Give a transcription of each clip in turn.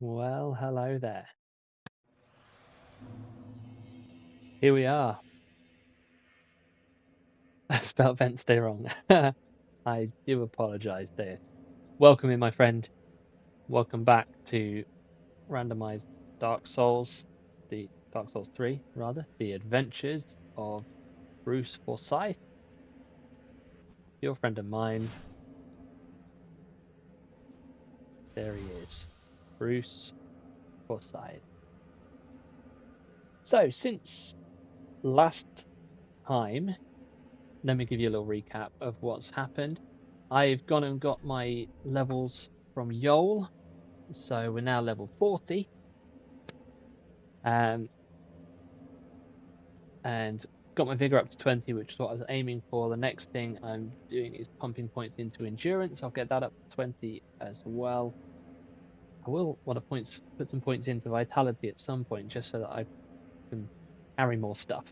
Well, hello there. Here we are. I spelled Wednesday wrong. I do apologize, Deus. Welcome in, my friend. Welcome back to Randomized Dark Souls, the Dark Souls 3, rather, the adventures of Bruce Forsyth, your friend of mine. There he is, Bruce Forsyth. So, since last time, let me give you a little recap of what's happened. I've gone and got my levels from Yol, so we're now level 40. Um, and got my vigor up to 20, which is what I was aiming for. The next thing I'm doing is pumping points into endurance. I'll get that up to 20 as well. I will want to put some points into vitality at some point, just so that I can carry more stuff.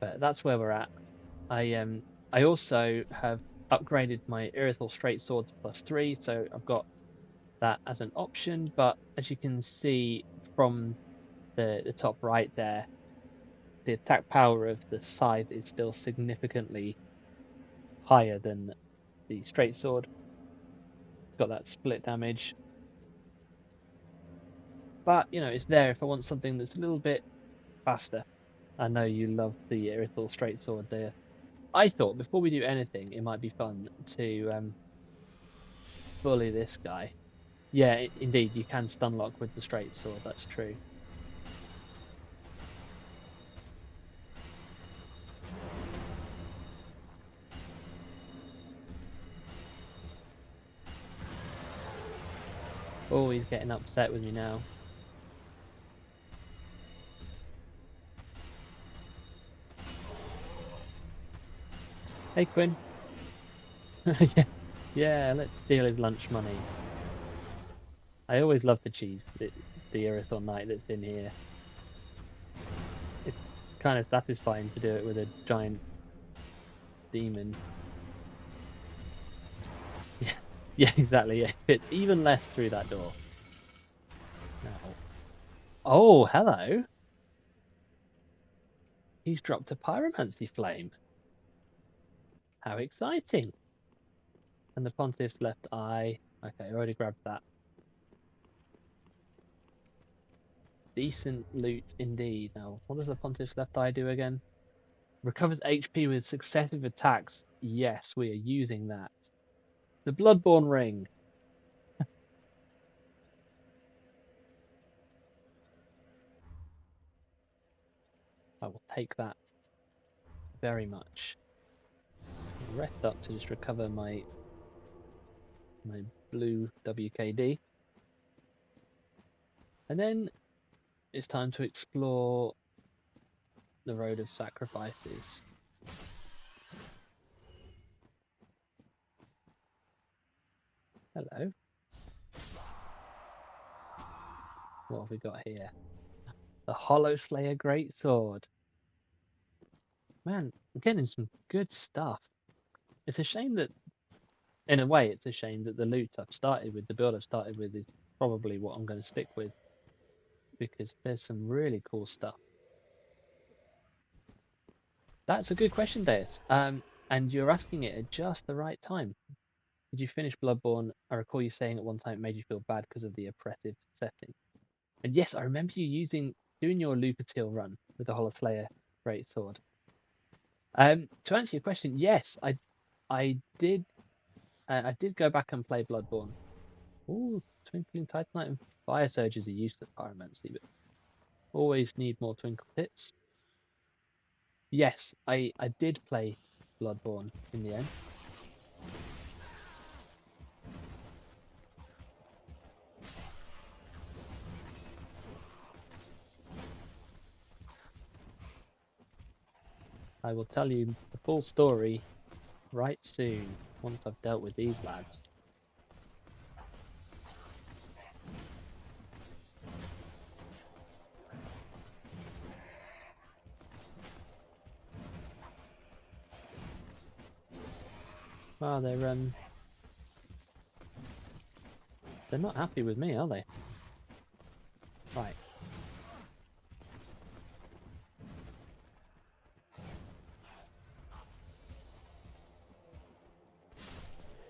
But that's where we're at. I also have upgraded my Irithel Straight Sword to +3, so I've got that as an option. But as you can see from the top right there, the attack power of the scythe is still significantly higher than the straight sword. Got that split damage. But, it's there if I want something that's a little bit faster. I know you love the Irithel straight sword there. I thought before we do anything, it might be fun to bully this guy. Yeah, indeed, you can stun lock with the straight sword, that's true. Oh, he's getting upset with me now. Hey, Quinn. Yeah, let's steal his lunch money. I always love the cheese, the Irithel Knight that's in here. It's kind of satisfying to do it with a giant demon. Yeah, yeah, exactly. Yeah, fit even less through that door. No. Oh, hello. He's dropped a pyromancy flame. How exciting! And the pontiff's left eye. Okay, I already grabbed that. Decent loot indeed. Now, what does the pontiff's left eye do again? Recovers HP with successive attacks. Yes, we are using that. The Bloodborne ring. I will take that very much. Rest up to just recover my blue WKD. And then it's time to explore the road of sacrifices. Hello. What have we got here? The Hollow Slayer Greatsword. Man, I'm getting some good stuff. It's a shame that, in a way, it's a shame that the loot I've started with, the build I've started with, is probably what I'm going to stick with, because there's some really cool stuff. That's a good question, Deus. And you're asking it at just the right time. Did you finish Bloodborne? I recall you saying at one time it made you feel bad because of the oppressive setting. And yes, I remember you doing your Lupertil run with the Hollow Slayer Greatsword. To answer your question, yes, I did. I did go back and play Bloodborne. Ooh, Twinkling Titanite and Fire Surges are used at Pyromancy, but always need more Twinkle Pits. Yes, I did play Bloodborne in the end. I will tell you the full story right soon, once I've dealt with these lads. Wow, they're not happy with me, are they? Right.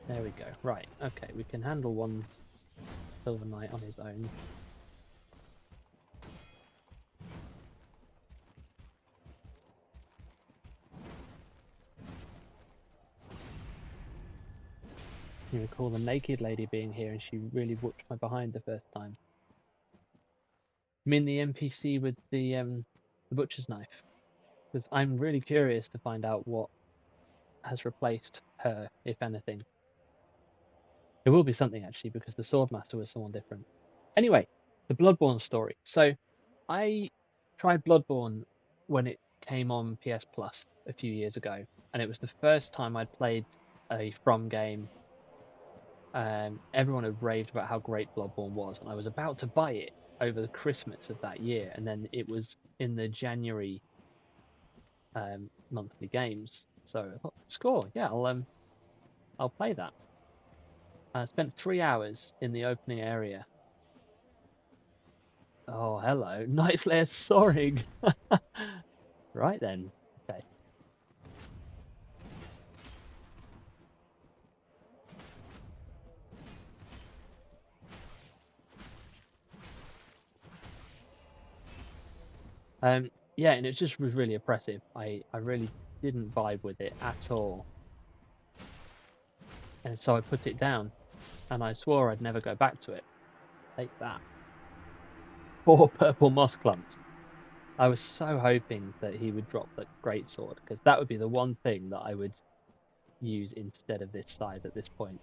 There we go. Right. Okay, we can handle one Silver Knight on his own. You recall the naked lady being here, and she really whooped my behind the first time. You mean the NPC with the butcher's knife? Because I'm really curious to find out what has replaced her, if anything. It will be something actually, because the Swordmaster was someone different. Anyway, the Bloodborne story. So I tried Bloodborne when it came on PS Plus a few years ago, and it was the first time I'd played a From game. Everyone had raved about how great Bloodborne was, and I was about to buy it over the Christmas of that year, and then it was in the January monthly games. So I thought, score, yeah, I'll play that. I spent 3 hours in the opening area. Oh, hello, Night Slayer soaring. Right then, okay. Yeah, and it just was really oppressive. I really didn't vibe with it at all, and so I put it down, and I swore I'd never go back to it. Take that. 4 purple moss clumps. I was so hoping that he would drop the greatsword, because that would be the one thing that I would use instead of this scythe at this point.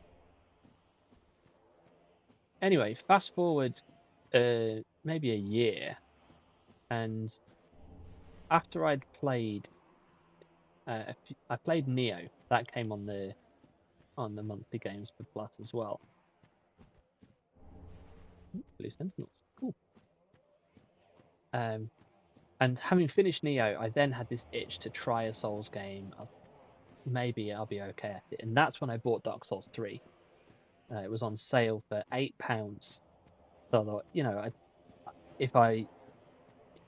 Anyway, fast forward maybe a year, and after I'd played, I played Neo. That came on the monthly games for Plus as well. Blue Sentinels, cool. And having finished Neo, I then had this itch to try a Souls game. Maybe I'll be okay at it, and that's when I bought Dark Souls 3. It was on sale for £8. So I thought, if I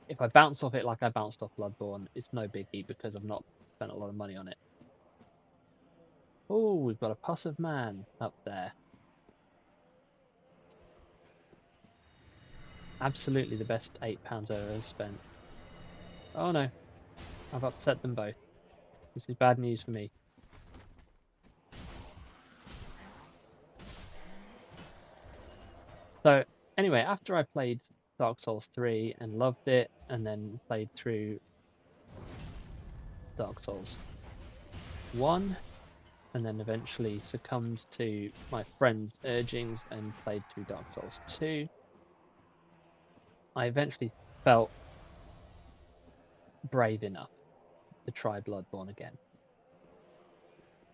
if I bounce off it like I bounced off Bloodborne, it's no biggie because I've not spent a lot of money on it. Oh, we've got a Pus of Man up there. Absolutely the best £8 I've ever spent. Oh no, I've upset them both. This is bad news for me. So anyway, after I played Dark Souls 3 and loved it, and then played through Dark Souls 1, and then eventually succumbed to my friend's urgings and played through Dark Souls 2, I eventually felt brave enough to try Bloodborne again.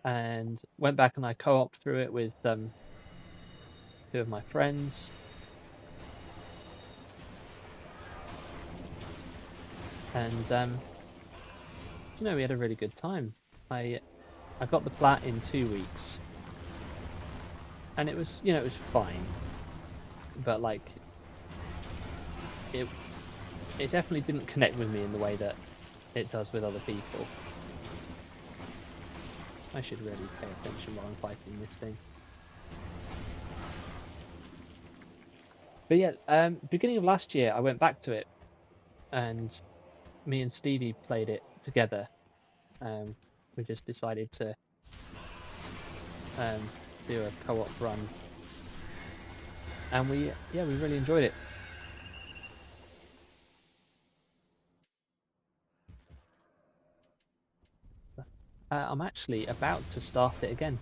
And went back and I co-opted through it with 2 of my friends. And we had a really good time. I got the plat in 2 weeks, and it was fine, but like it definitely didn't connect with me in the way that it does with other people. I should really pay attention while I'm fighting this thing. But yeah, beginning of last year, I went back to it, and me and Stevie played it together. We just decided to do a co-op run, and we really enjoyed it. I'm actually about to start it again.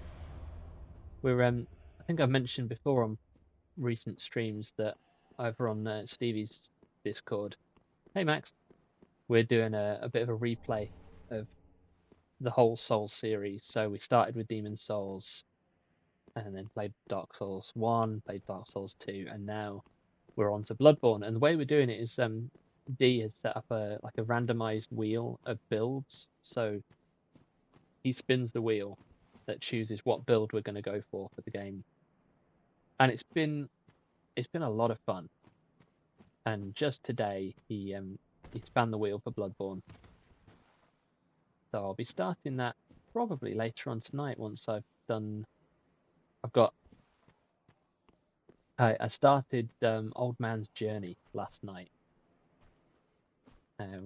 I think I've mentioned before on recent streams that over on Stevie's Discord, hey Max, we're doing a bit of a replay of the whole Souls series. So we started with Demon Souls, and then played Dark Souls 1, played Dark Souls 2, and now we're on to Bloodborne. And the way we're doing it is D has set up a randomized wheel of builds. So he spins the wheel that chooses what build we're going to go for the game. And it's been a lot of fun. And just today, he spanned the wheel for Bloodborne. So I'll be starting that probably later on tonight once I've done. I started Old Man's Journey last night,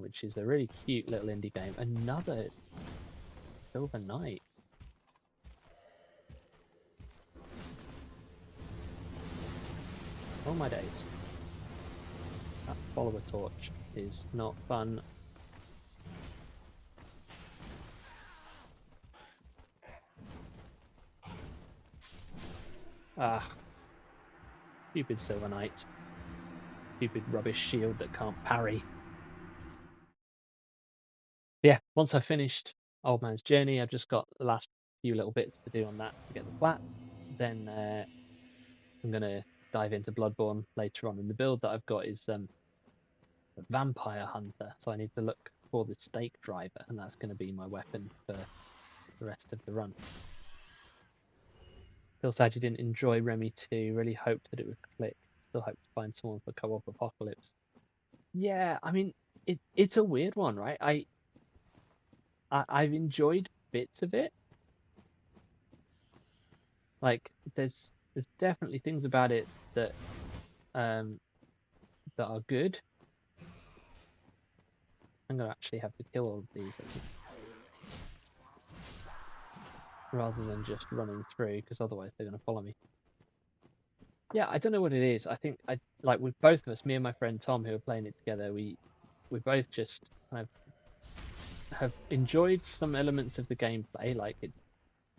which is a really cute little indie game. Another Silver Knight. Oh my days. That follower torch is not fun. Ah, stupid Silver Knight. Stupid rubbish shield that can't parry. Yeah, once I've finished Old Man's Journey, I've just got the last few little bits to do on that to get the plat. Then I'm going to dive into Bloodborne later on. And the build that I've got is a Vampire Hunter. So I need to look for the Stake Driver, and that's going to be my weapon for the rest of the run. Feel sad you didn't enjoy Remy 2. Really hoped that it would click. Still hope to find someone for Co-op Apocalypse. Yeah, I mean, it's a weird one, right? I've enjoyed bits of it. Like there's definitely things about it that that are good. I'm gonna actually have to kill all of these, I think, rather than just running through, because otherwise they're gonna follow me. Yeah, I don't know what it is. I think I like with both of us, me and my friend Tom, who are playing it together. We both just kind of have enjoyed some elements of the gameplay. Like it,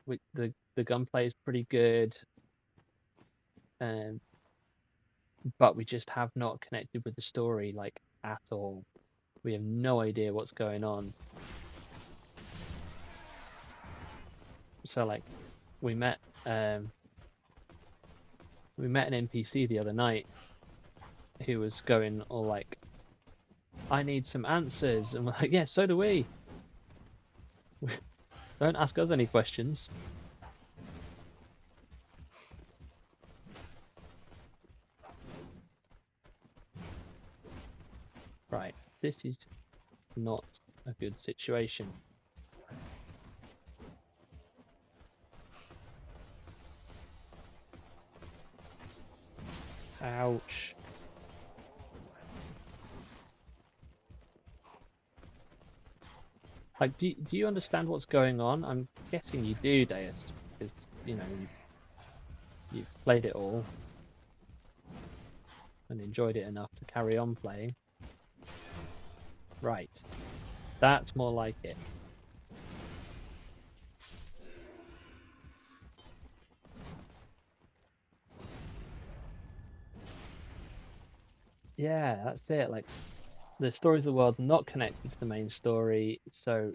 with the gunplay is pretty good, but we just have not connected with the story like at all. We have no idea what's going on. So like we met an NPC the other night who was going all like, I need some answers, and we're like, yeah, so do we. Don't ask us any questions. Right, this is not a good situation. Ouch. Like, do you understand what's going on? I'm guessing you do, Deus, because you know you've played it all and enjoyed it enough to carry on playing. Right, that's more like it. Yeah, that's it. Like, the stories of the world's not connected to the main story, so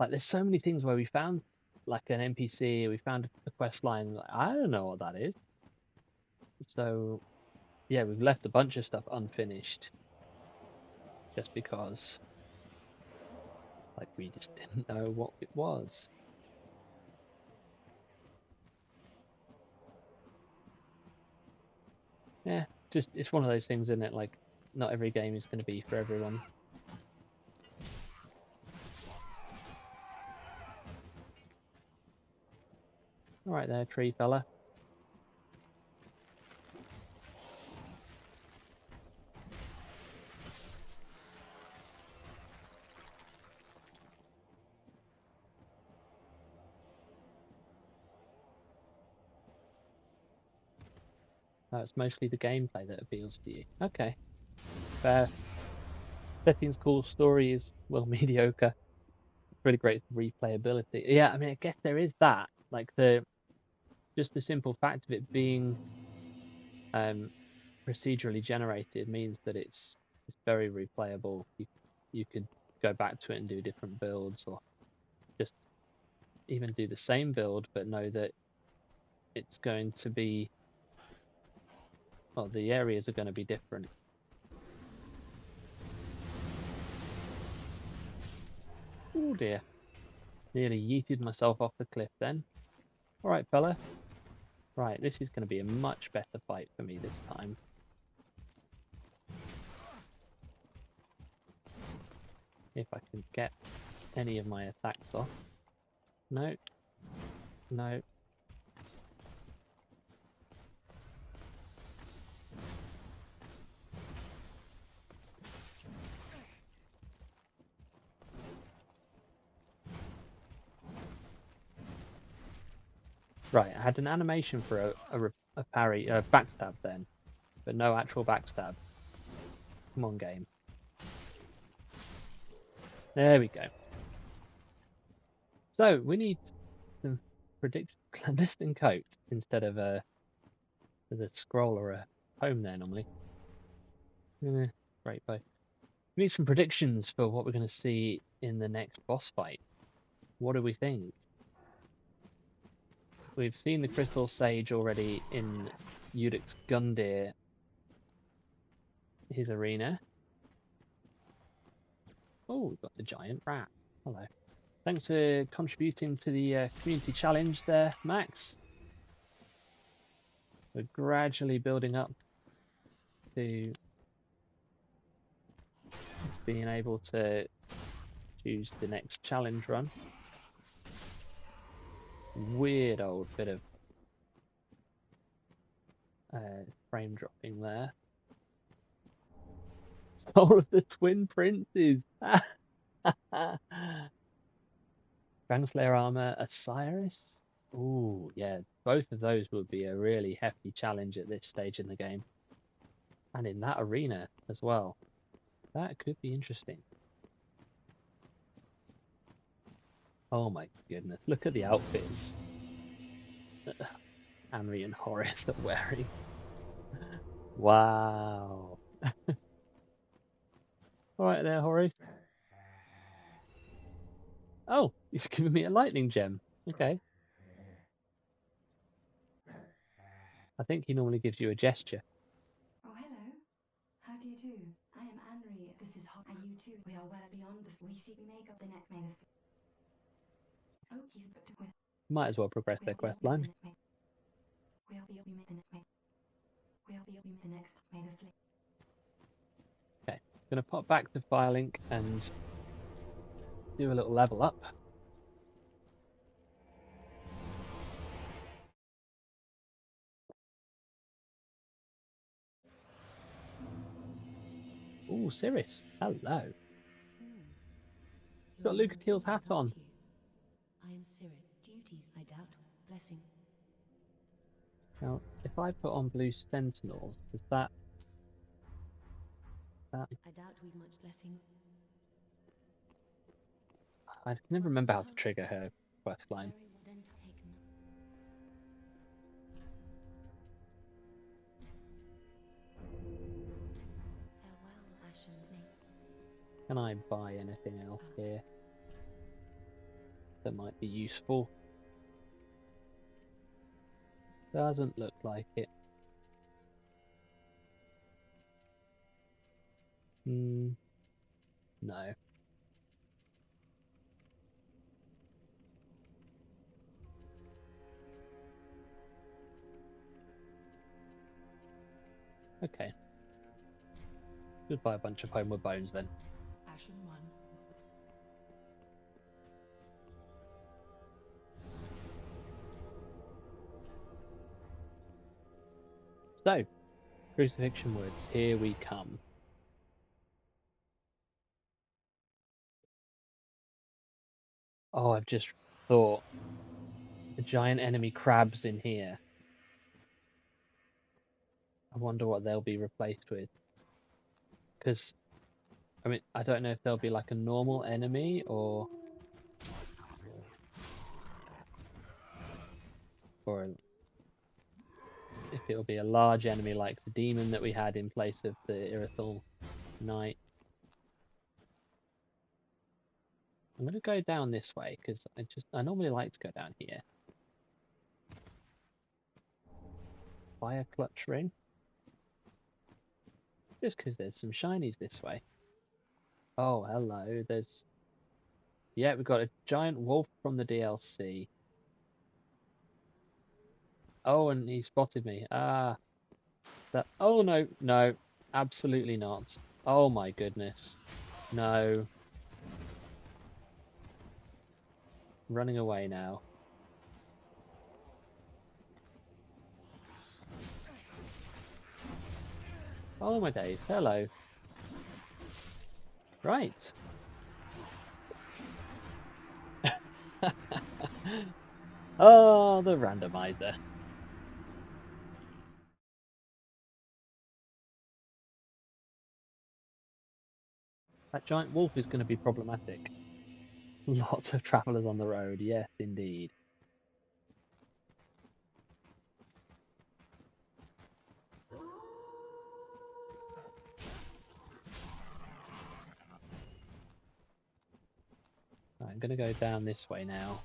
like there's so many things where we found like an NPC, we found a quest line, like, I don't know what that is. So yeah, we've left a bunch of stuff unfinished just because like we just didn't know what it was. Yeah, just it's one of those things, isn't it? Like not every game is going to be for everyone. All right there, tree fella. It's mostly the gameplay that appeals to you. Okay, fair. Setting's cool, story is well mediocre. Really great replayability. Yeah, I mean, I guess there is that. Like just the simple fact of it being procedurally generated means that it's very replayable. You could go back to it and do different builds, or just even do the same build, but know that it's going to be, well, the areas are going to be different. Oh dear. Nearly yeeted myself off the cliff then. Alright, fella. Right, this is going to be a much better fight for me this time. If I can get any of my attacks off. No. No. Right, I had an animation for a parry, backstab then, but no actual backstab. Come on, game. There we go. So we need some prediction clandestine coat instead of a scroll or a poem there normally. Right, bye. We need some predictions for what we're going to see in the next boss fight. What do we think? We've seen the Crystal Sage already in Udix Gundyr, his arena. Oh, we've got the giant rat. Hello. Thanks for contributing to the community challenge there, Max. We're gradually building up to being able to choose the next challenge run. Weird old bit of frame dropping there. Soul of the Twin Princes. Dragonslayer armor, Osiris. Ooh, yeah, both of those would be a really hefty challenge at this stage in the game. And in that arena as well. That could be interesting. Oh my goodness, look at the outfits Anri and Horace are wearing. Wow. Alright there, Horace. Oh, he's giving me a lightning gem. Okay. I think he normally gives you a gesture. Oh, hello. How do you do? I am Anri. This is Hot. Are you too? We are well beyond the. We see. We make up the next. May the. Oh, he's booked with. Might as well progress their quest line. We'll be. We make the next. We'll be. We make the next. May the flick. Okay, gonna pop back to Firelink and do a little level up. Ooh, Cirrus. Hello. Got Lucatiel's hat on. I am Sirit. Duties, I doubt. Blessing. Now, if I put on blue sentinels, does that... I doubt we've much blessing. I can never remember how to trigger her quest line. Farewell, Ashen Mate. Can I buy anything else here that might be useful? Doesn't look like it. No. Okay. Just buy a bunch of Homeward Bones then. Ashen 1. So, Crucifixion Woods, here we come. Oh, I've just thought. The giant enemy crabs in here. I wonder what they'll be replaced with. Because, I mean, I don't know if they'll be like a normal enemy or if it'll be a large enemy like the demon that we had in place of the Irithel Knight. I'm going to go down this way because I normally like to go down here. Fire Clutch Ring. Just because there's some shinies this way. Oh, hello. Yeah, we've got a giant wolf from the DLC. Oh, and he spotted me. Ah. Oh, no. No. Absolutely not. Oh, my goodness. No. running away now. Oh my days, hello. Right. Oh, the randomizer. That giant wolf is going to be problematic. Lots of travellers on the road, yes, indeed. Right, I'm going to go down this way now.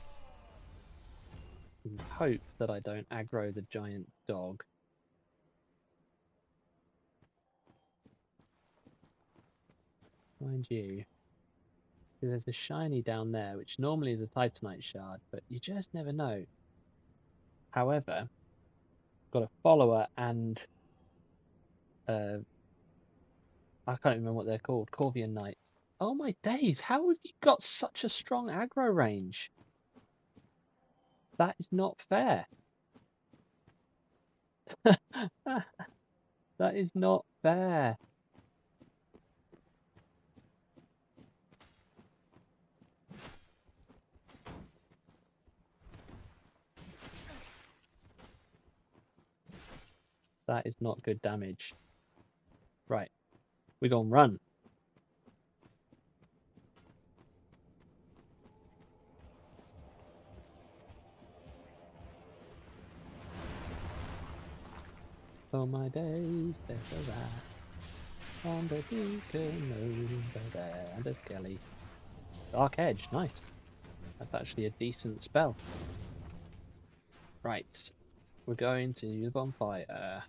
And hope that I don't aggro the giant dog. Mind you, there's a shiny down there, which normally is a Titanite shard, but you just never know. However, got a follower and I can't remember what they're called, Corvian Knights. Oh my days, how have you got such a strong aggro range? That is not fair. That is not fair. That is not good damage. Right, we're gonna run. Oh my days, there's a rat on the beacon over there, and a skelly. Dark Edge, nice. That's actually a decent spell. Right, we're going to the bonfire.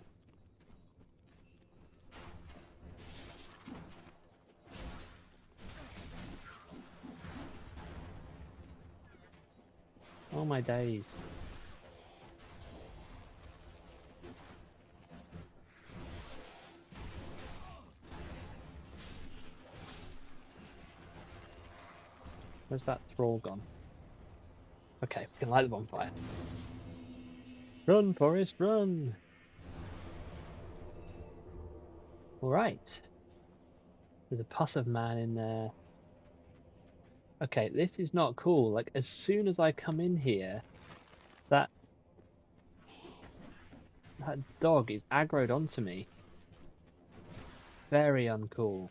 Oh my days. Where's that thrall gone? Okay, we can light the bonfire. Run, Forest, run! Alright. There's a pus of man in there. Okay, this is not cool. Like, as soon as I come in here, that dog is aggroed onto me. Very uncool.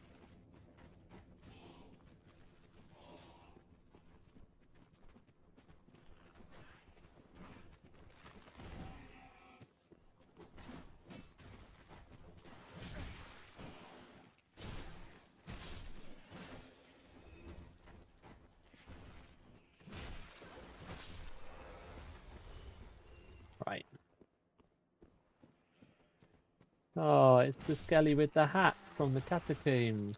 Right. Oh, it's the skelly with the hat from the catacombs.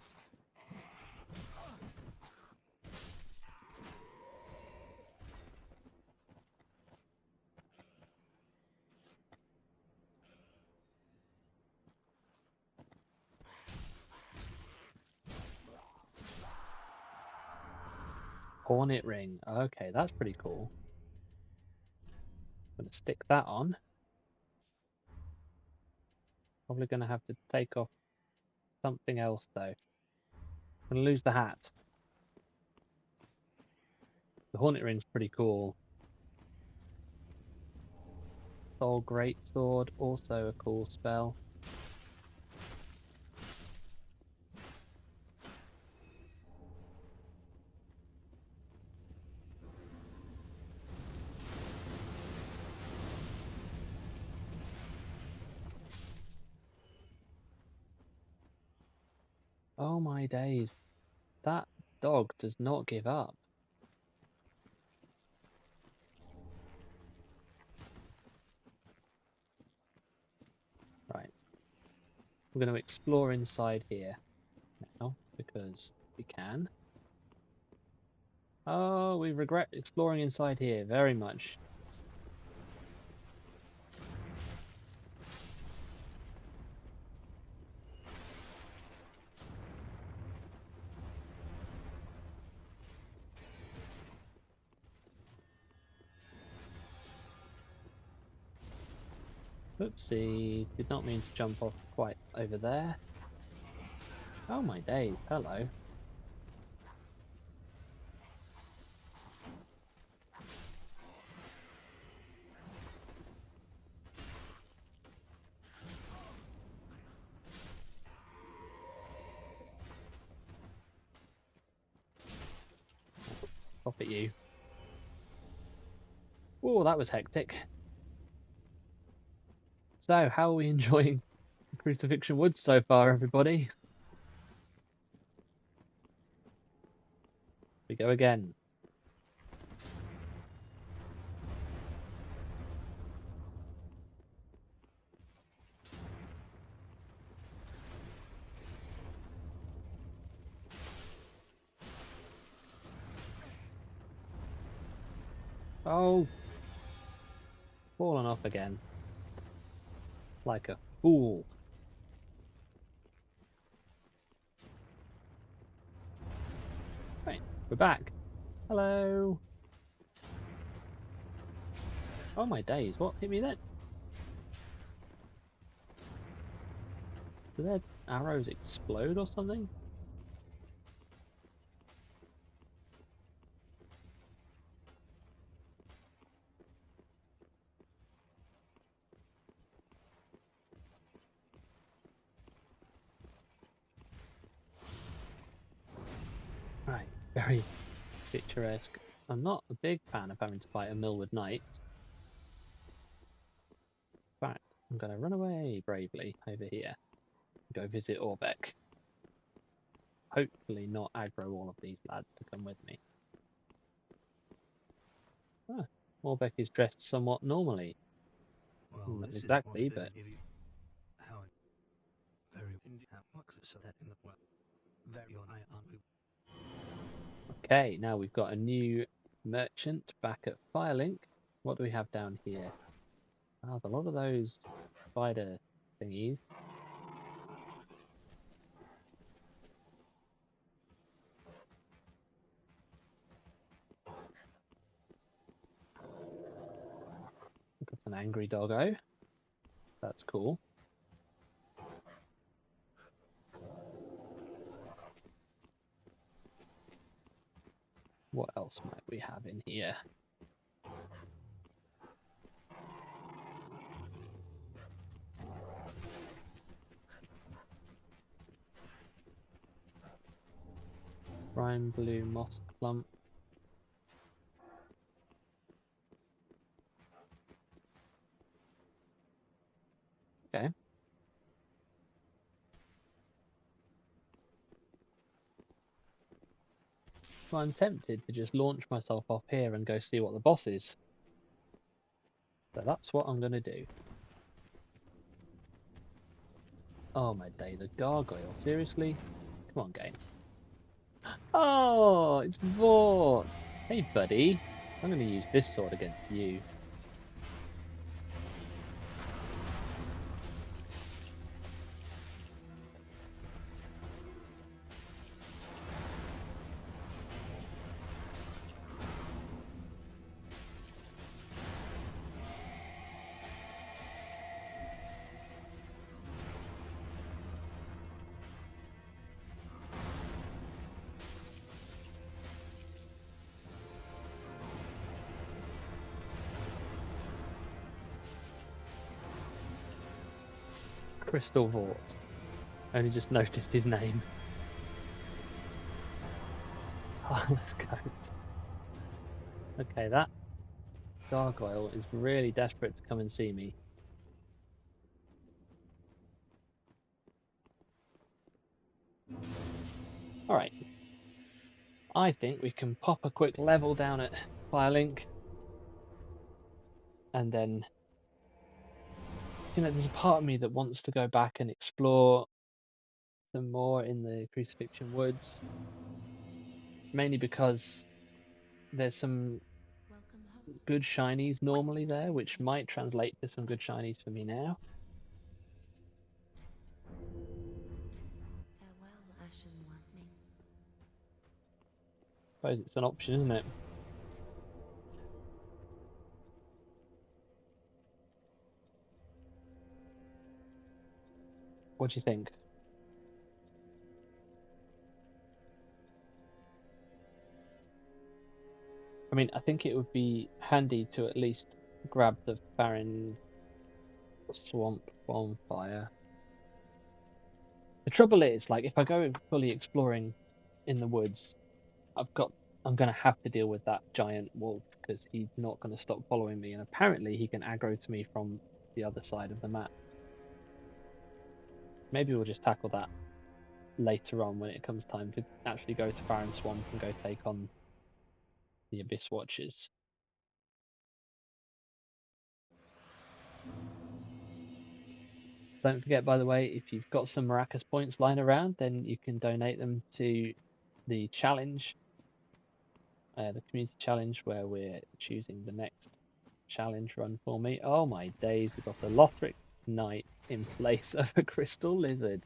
Hornet ring. Okay, that's pretty cool. I'm gonna stick that on. Probably gonna have to take off something else though. I'm gonna lose the hat. The Hornet ring's pretty cool. Soul Greatsword, also a cool spell. Oh my days. That dog does not give up. Right. We're going to explore inside here now because we can. Oh, we regret exploring inside here very much. Oopsie, did not mean to jump off quite over there. Oh my days, hello. Pop at you. Oh, that was hectic. So, how are we enjoying Crucifixion Woods so far, everybody? We go again. Oh, fallen off again. Like a fool. Right, we're back. Hello. Oh my days, what hit me then? Did their arrows explode or something? Right, very picturesque. I'm not a big fan of having to fight a Millwood Knight. In fact, I'm going to run away bravely over here. Go visit Orbeck. Hopefully not aggro all of these lads to come with me. Ah, Orbeck is dressed somewhat normally. Well, Not this exactly, is what but it is. Give you how it very much so that in the well, very on I aren't we? okay, now we've got a new merchant back at Firelink. What do we have down here? Ah, a lot of those spider thingies. Look at an angry doggo. That's cool. What else might we have in here? Brine blue moss clump. Okay. Well, I'm tempted to just launch myself off here and go see what the boss is. So that's what I'm going to do. Oh my days, a gargoyle. Seriously? Come on, game. Oh, it's Vought. Hey, buddy. I'm going to use this sword against you. Crystal Vought. Only just noticed his name. Oh, let's go. Okay, that gargoyle is really desperate to come and see me. Alright. I think we can pop a quick level down at Firelink. And then, there's a part of me that wants to go back and explore some more in the Crucifixion Woods. Mainly because there's some Welcome, host. good shinies normally there, which might translate to some good shinies for me now. Farewell, Ashen One. Suppose it's an option, isn't it? What do you think? I mean, I think it would be handy to at least grab the barren swamp bonfire. The trouble is, like, if I go fully exploring in the woods, I'm gonna have to deal with that giant wolf because he's not gonna stop following me, and apparently he can aggro to me from the other side of the map. Maybe we'll just tackle that later on when it comes time to actually go to Barren Swamp and go take on the Abyss Watchers. Don't forget, by the way, if you've got some Maracas points lying around, then you can donate them to the challenge, the community challenge, where we're choosing the next challenge run for me. Oh my days, we've got a Lothric Knight in place of a Crystal Lizard.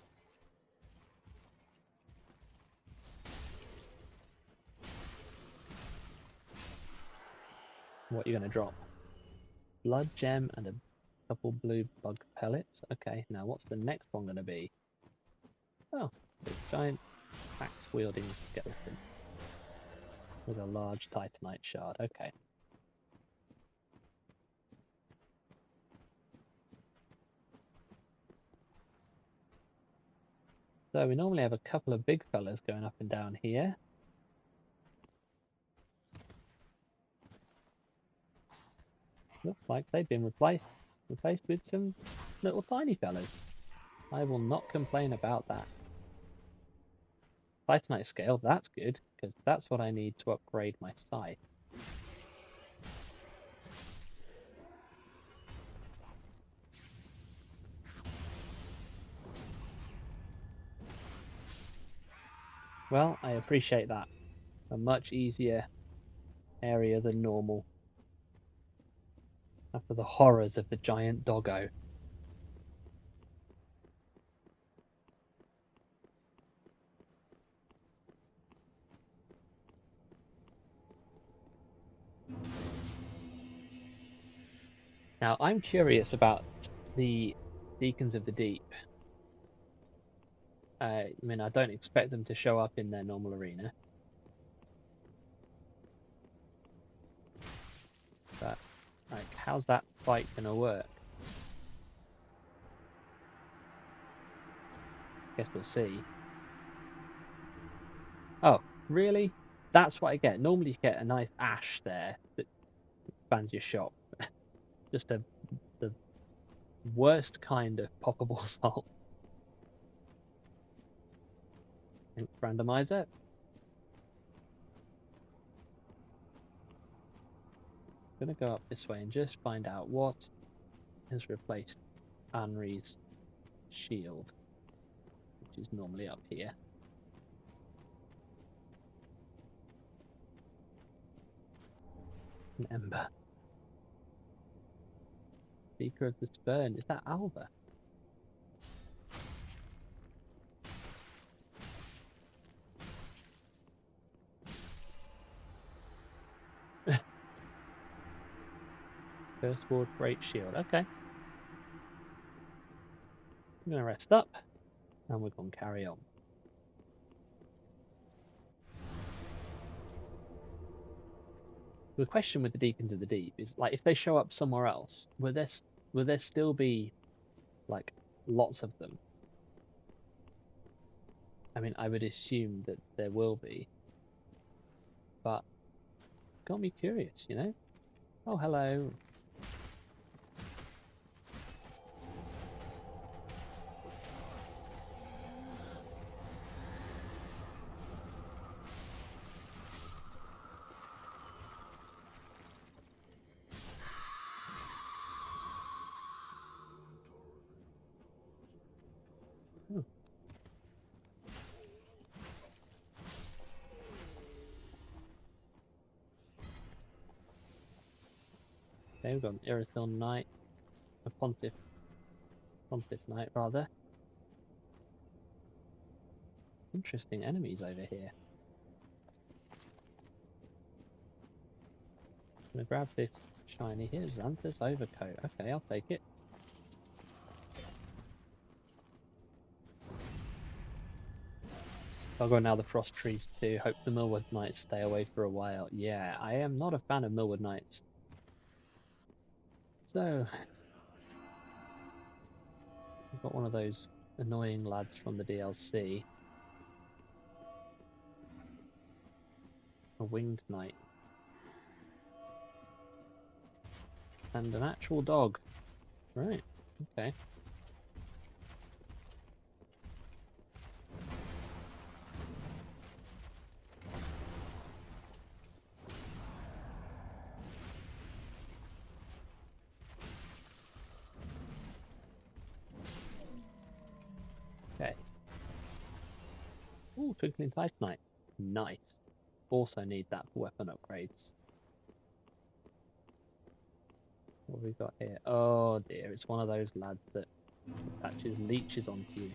What are you going to drop? Blood Gem and a couple blue bug pellets. Okay, now what's the next one going to be? Oh, a giant axe-wielding skeleton with a large titanite shard. Okay. So we normally have a couple of big fellas going up and down here. Looks like they've been replaced with some little tiny fellas. I will not complain about that. Titanite scale, that's good, because that's what I need to upgrade my scythe. Well, I appreciate that. A much easier area than normal. After the horrors of the giant doggo. Now, I'm curious about the Deacons of the Deep. I mean, I don't expect them to show up in their normal arena. But, like, how's that fight gonna work? Guess we'll see. Oh, really? That's what I get. Normally you get a nice ash there that bans your shot. Just the worst kind of poppable salt. Thanks, Randomiser. I'm gonna go up this way and just find out what has replaced Anri's shield, which is normally up here. An ember. Seeker of the Spurn. Is that Alva? First Ward Great Shield. Okay. I'm gonna rest up and we're gonna carry on. The question with the Deacons of the Deep is, like, if they show up somewhere else, will there still be, like, lots of them? I mean, I would assume that there will be, but got me curious, you know? Oh, hello. Oh. Okay, we've got an Irithon Knight, a Pontiff Knight, rather. Interesting enemies over here. I'm gonna grab this shiny here, Xanthus Overcoat. Okay, I'll take it. I'll go now the Frost Trees too. Hope the Millwood Knights stay away for a while. Yeah, I am not a fan of Millwood Knights. So, we've got one of those annoying lads from the DLC. A winged knight. And an actual dog. Right, okay. Okay. Ooh, Twinkling Titanite. Nice. Also need that for weapon upgrades. What have we got here? Oh dear, it's one of those lads that attaches leeches onto you.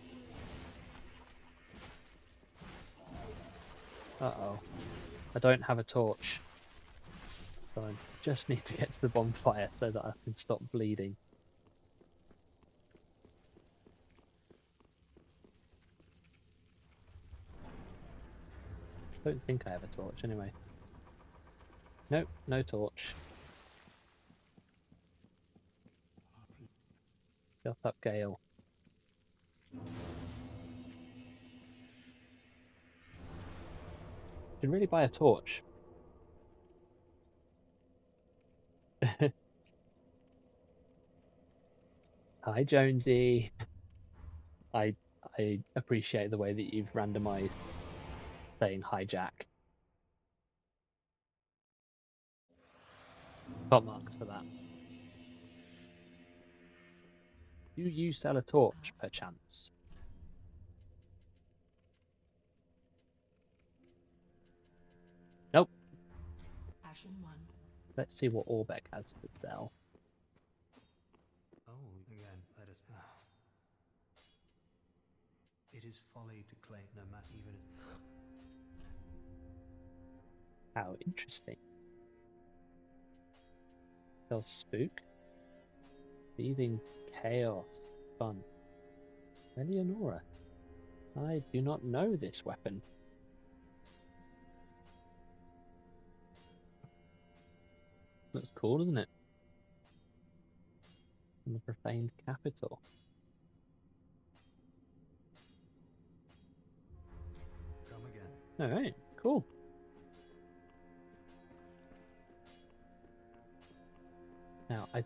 Uh-oh. I don't have a torch. So I just need to get to the bonfire so that I can stop bleeding. Don't think I have a torch anyway. Nope, no torch. Shut up, Gale. Should really buy a torch. Hi, Jonesy. I appreciate the way that you've randomized saying hi, Jack. Top marks for that. Do you sell a torch, perchance? Nope. Ashen 1. Let's see what Orbeck has to sell. Oh, again, let us. It is folly to claim no matter even. How interesting. Sells Spook. Thieving Chaos. Fun. Eleonora. I do not know this weapon. Looks cool, doesn't it? And the Profaned Capital. Come again. Alright, cool. Now, I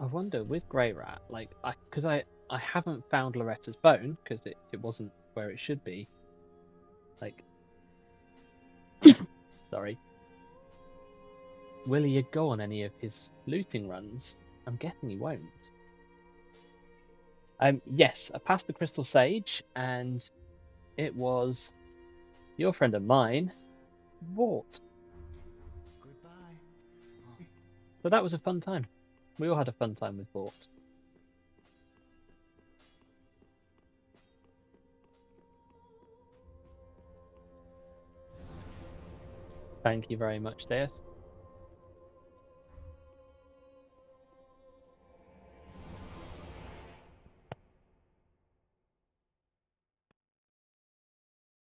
wonder with Grey Rat, like, because I haven't found Loretta's bone because it wasn't where it should be. Like, sorry. Will he go on any of his looting runs? I'm guessing he won't. Yes, I passed the Crystal Sage, and it was your friend of mine, Vort. Goodbye. So that was a fun time. We all had a fun time with Vort. Thank you very much, Deus.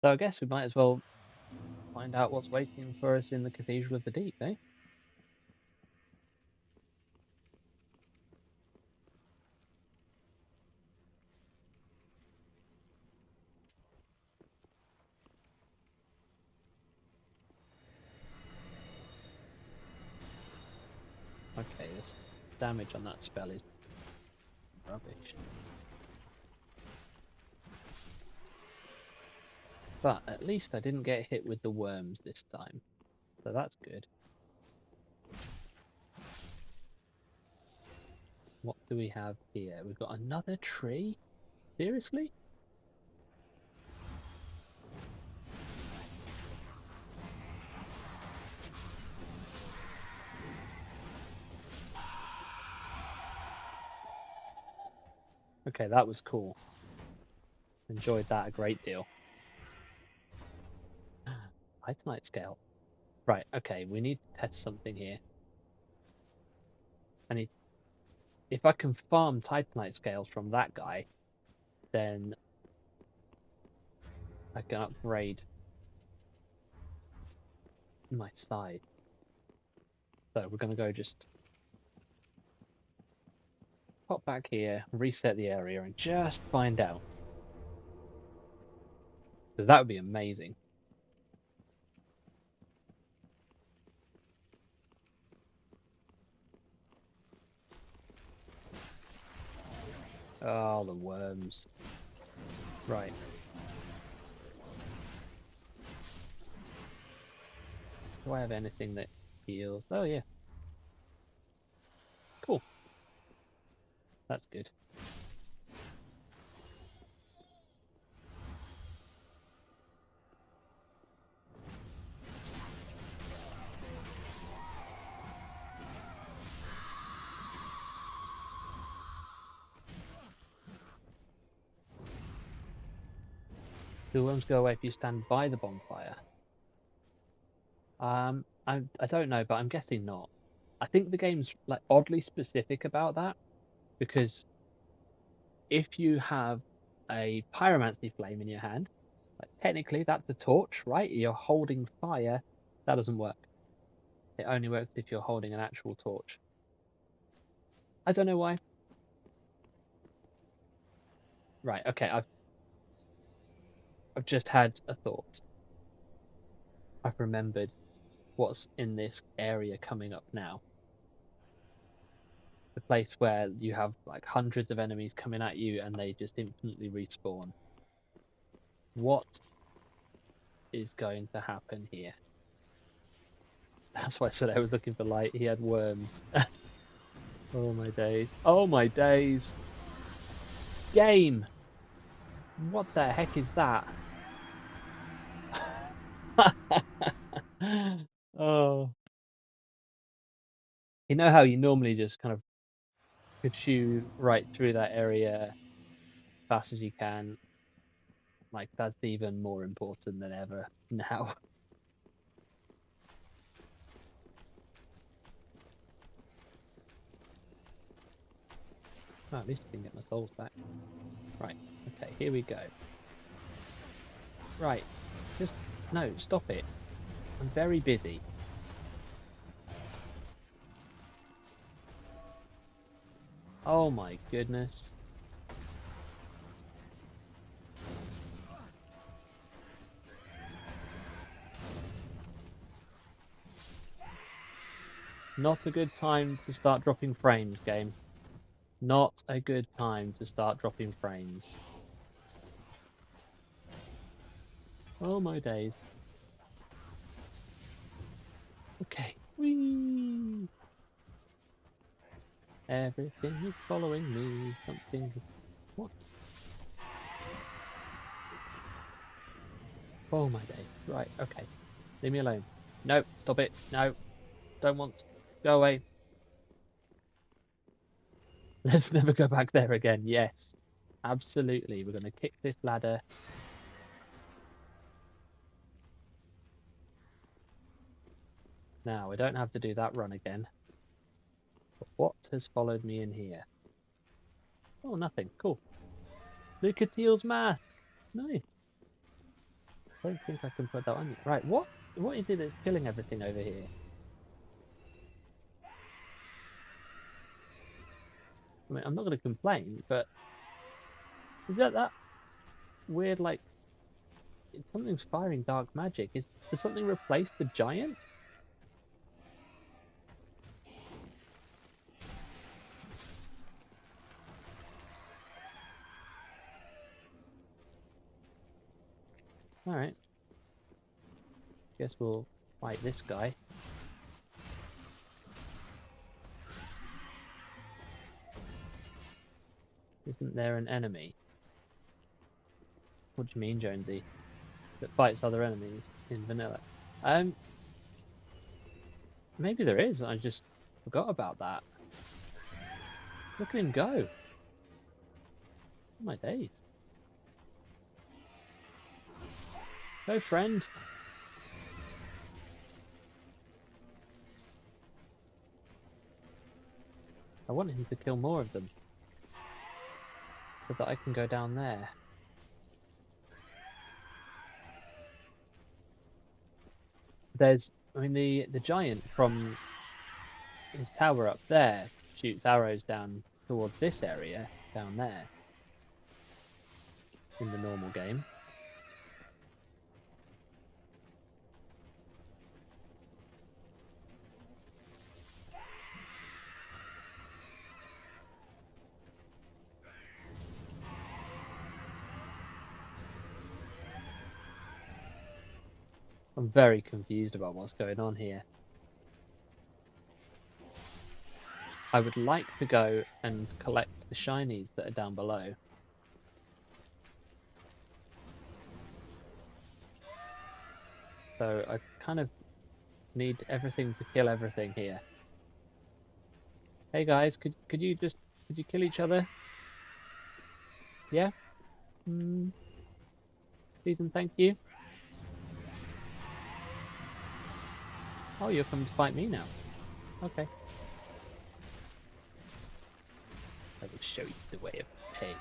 So I guess we might as well find out what's waiting for us in the Cathedral of the Deep, eh? Okay, this damage on that spell is rubbish. But at least I didn't get hit with the worms this time. So that's good. What do we have here? We've got another tree? Seriously? Okay, that was cool. Enjoyed that a great deal. Titanite scale. Right, okay, we need to test something here. I need... If I can farm Titanite scales from that guy, then I can upgrade my side. So we're going to go just pop back here, reset the area, and just find out. Because that would be amazing. Oh, the worms. Right. Do I have anything that heals? Oh, yeah. Cool. That's good. The worms go away if you stand by the bonfire. I don't know, but I'm guessing not. I think the game's like oddly specific about that, because if you have a pyromancy flame in your hand, like technically that's a torch, right? You're holding fire. That doesn't work. It only works if you're holding an actual torch. I don't know why. Right, okay, I've just had a thought. I've remembered what's in this area coming up now. The place where you have like hundreds of enemies coming at you and they just infinitely respawn. What is going to happen here? That's why I said I was looking for light. He had worms. Oh my days. Oh my days. Game! What the heck is that? Oh. You know how you normally just kind of could shoot right through that area as fast as you can? Like, that's even more important than ever now. Oh, at least I can get my souls back. Right, okay, here we go. Right, just, no, stop it. I'm very busy. Oh my goodness. Not a good time to start dropping frames, game. Not a good time to start dropping frames. Oh my days. Okay. Whee! Everything is following me. Something. What? Oh my days. Right, okay. Leave me alone. No, stop it. No. Don't want. Go away. Let's never go back there again. Yes. Absolutely. We're going to kick this ladder. Now, we don't have to do that run again. But what has followed me in here? Oh, nothing. Cool. Lucatiel's mask. Nice. I don't think I can put that on yet. Right, what is it that's killing everything over here? I mean, I'm not going to complain, but is that weird, like, something's firing dark magic? Does something replace the giant? Alright. Guess we'll fight this guy. Isn't there an enemy? What do you mean, Jonesy? That fights other enemies in vanilla? Maybe there is. I just forgot about that. Look at him go. Oh my days. Go, friend. I want him to kill more of them. so that I can go down there. I mean, the giant from his tower up there shoots arrows down towards this area down there in the normal game. I'm very confused about what's going on here. I would like to go and collect the shinies that are down below. So I kind of need everything to kill everything here. Hey guys, could you kill each other? Yeah? Please and thank you. Oh, you're coming to fight me now. Okay. I will show you the way of pay.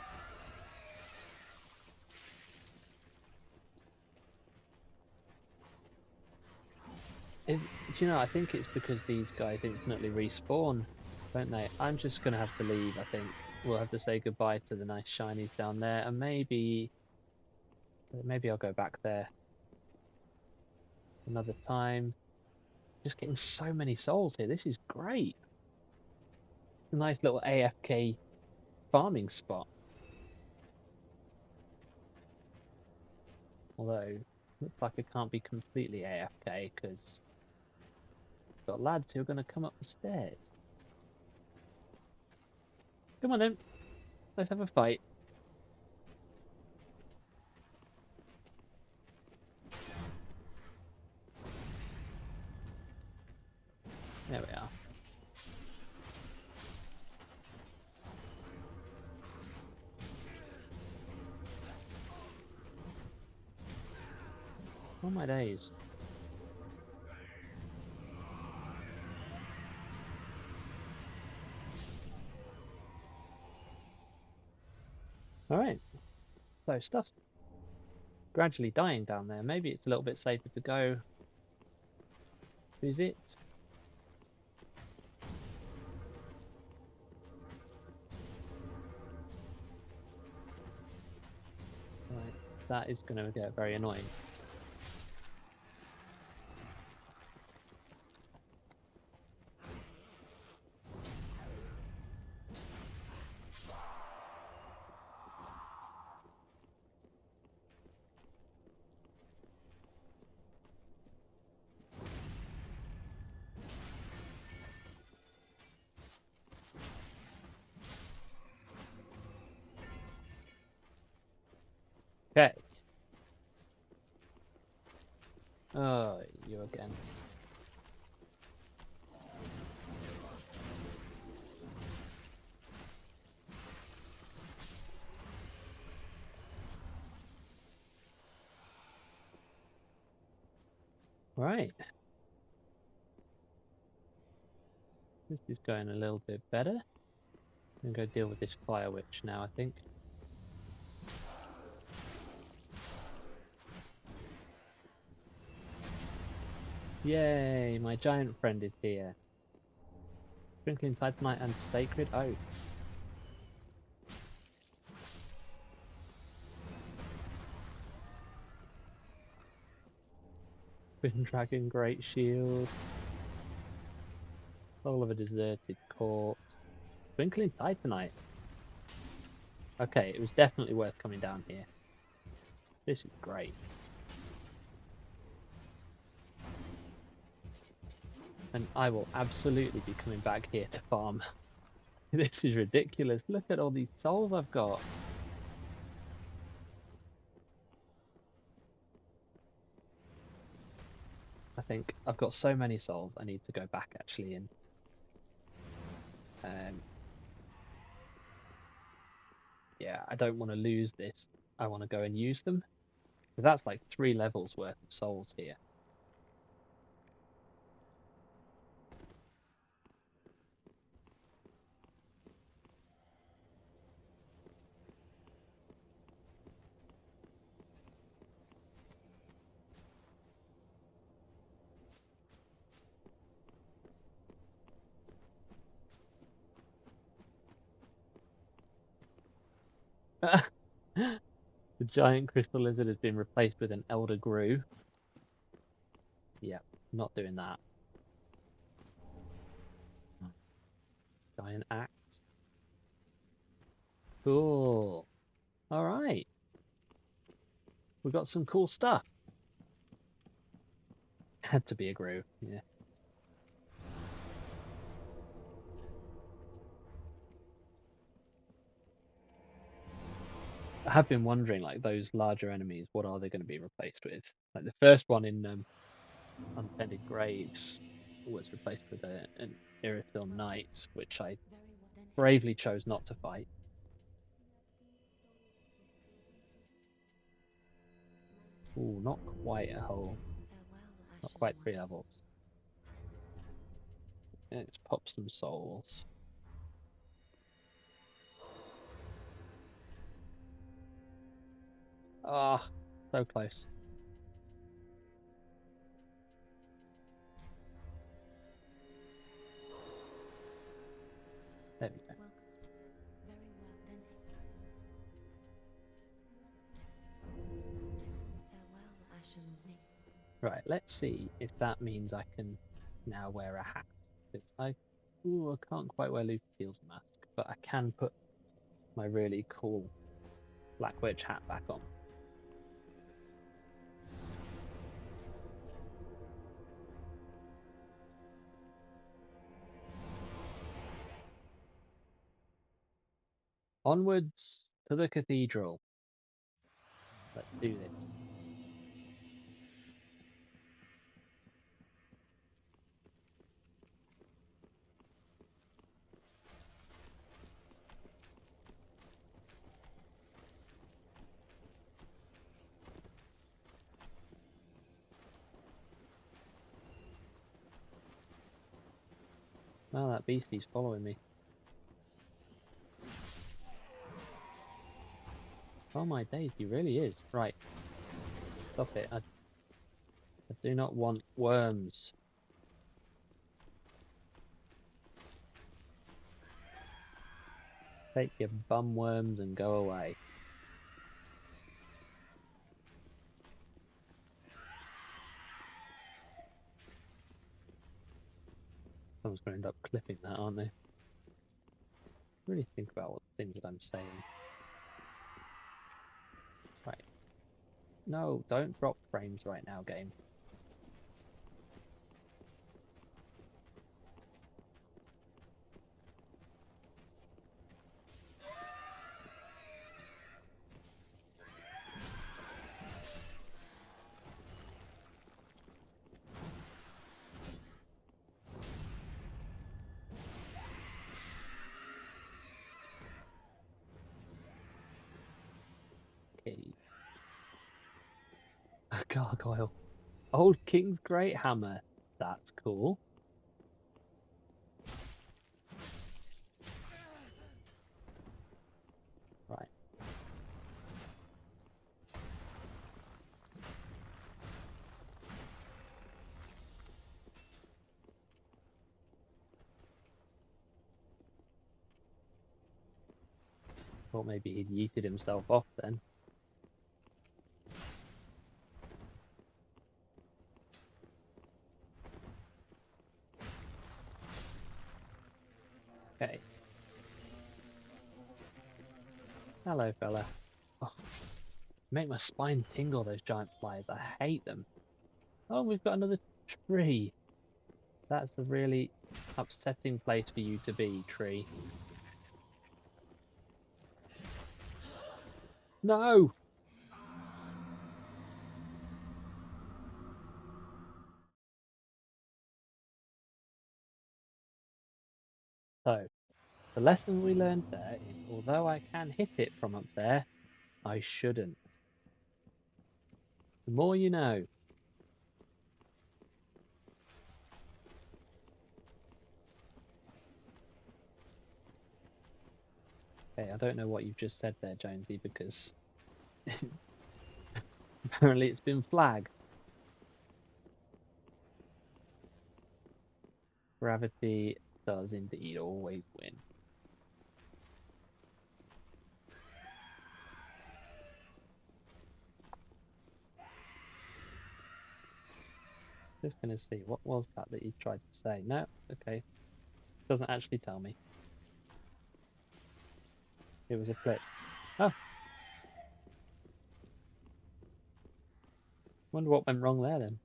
Do you know, I think it's because these guys infinitely respawn, don't they? I'm just going to have to leave, I think. We'll have to say goodbye to the nice shinies down there, and maybe I'll go back there another time. Just getting so many souls here. This is great. A nice little AFK farming spot. Although, looks like I can't be completely AFK because I've got lads who are going to come up the stairs. Come on then, let's have a fight. There we are. Oh my days. Alright, so stuff's gradually dying down there. Maybe it's a little bit safer to go. Is it? Right, that is going to get very annoying. Okay. Oh, you again. Right. This is going a little bit better. I'm going to go deal with this fire witch now, I think. Yay, my giant friend is here. Sprinkling Titanite and Sacred Oath. Twin Dragon Great Shield. Soul of a Deserted Corpse. Twinkling Titanite. Okay, it was definitely worth coming down here. This is great. And I will absolutely be coming back here to farm. This is ridiculous. Look at all these souls I've got. I think I've got so many souls I need to go back actually and yeah, I don't want to lose this. I want to go and use them. Because that's like 3 levels worth of souls here. giant crystal lizard has been replaced with an elder grue. Yeah, not doing that. Giant axe. Cool. All right. We got some cool stuff. Had to be a grue. Yeah. I have been wondering, like, those larger enemies, what are they going to be replaced with? Like the first one in Untended Graves was replaced with an Irithil Knight, which I Very well then. bravely chose not to fight. Ooh, not quite a whole, Farewell, not Ashen quite One. 3 levels. Let's pop some souls. Ah, so close. There we go. Welcome. Very well then. Farewell, Ashen One. Right, let's see if that means I can now wear a hat. Ooh, I can't quite wear Lucatiel's mask, but I can put my really cool Black Witch hat back on. Onwards to the Cathedral. Let's do this. Well, that beastie's following me. Oh my days, he really is. Right. Stop it. I do not want worms. Take your bum worms and go away. Someone's going to end up clipping that, aren't they? Really think about what things that I'm saying. Right. No, don't drop frames right now, game. Okay. A gargoyle. Old King's Great Hammer. That's cool. Right. Thought maybe he'd yeeted himself off then. Okay. Hello, fella. Oh, make my spine tingle, those giant flies. I hate them. Oh, we've got another tree. That's a really upsetting place for you to be, tree. No! So, the lesson we learned there is, although I can hit it from up there, I shouldn't. The more you know. Okay, I don't know what you've just said there, Jonesy, because apparently it's been flagged. Gravity does indeed always win. Just gonna see, what was that you tried to say? No, okay. Doesn't actually tell me. It was a flip. Oh! Wonder what went wrong there then.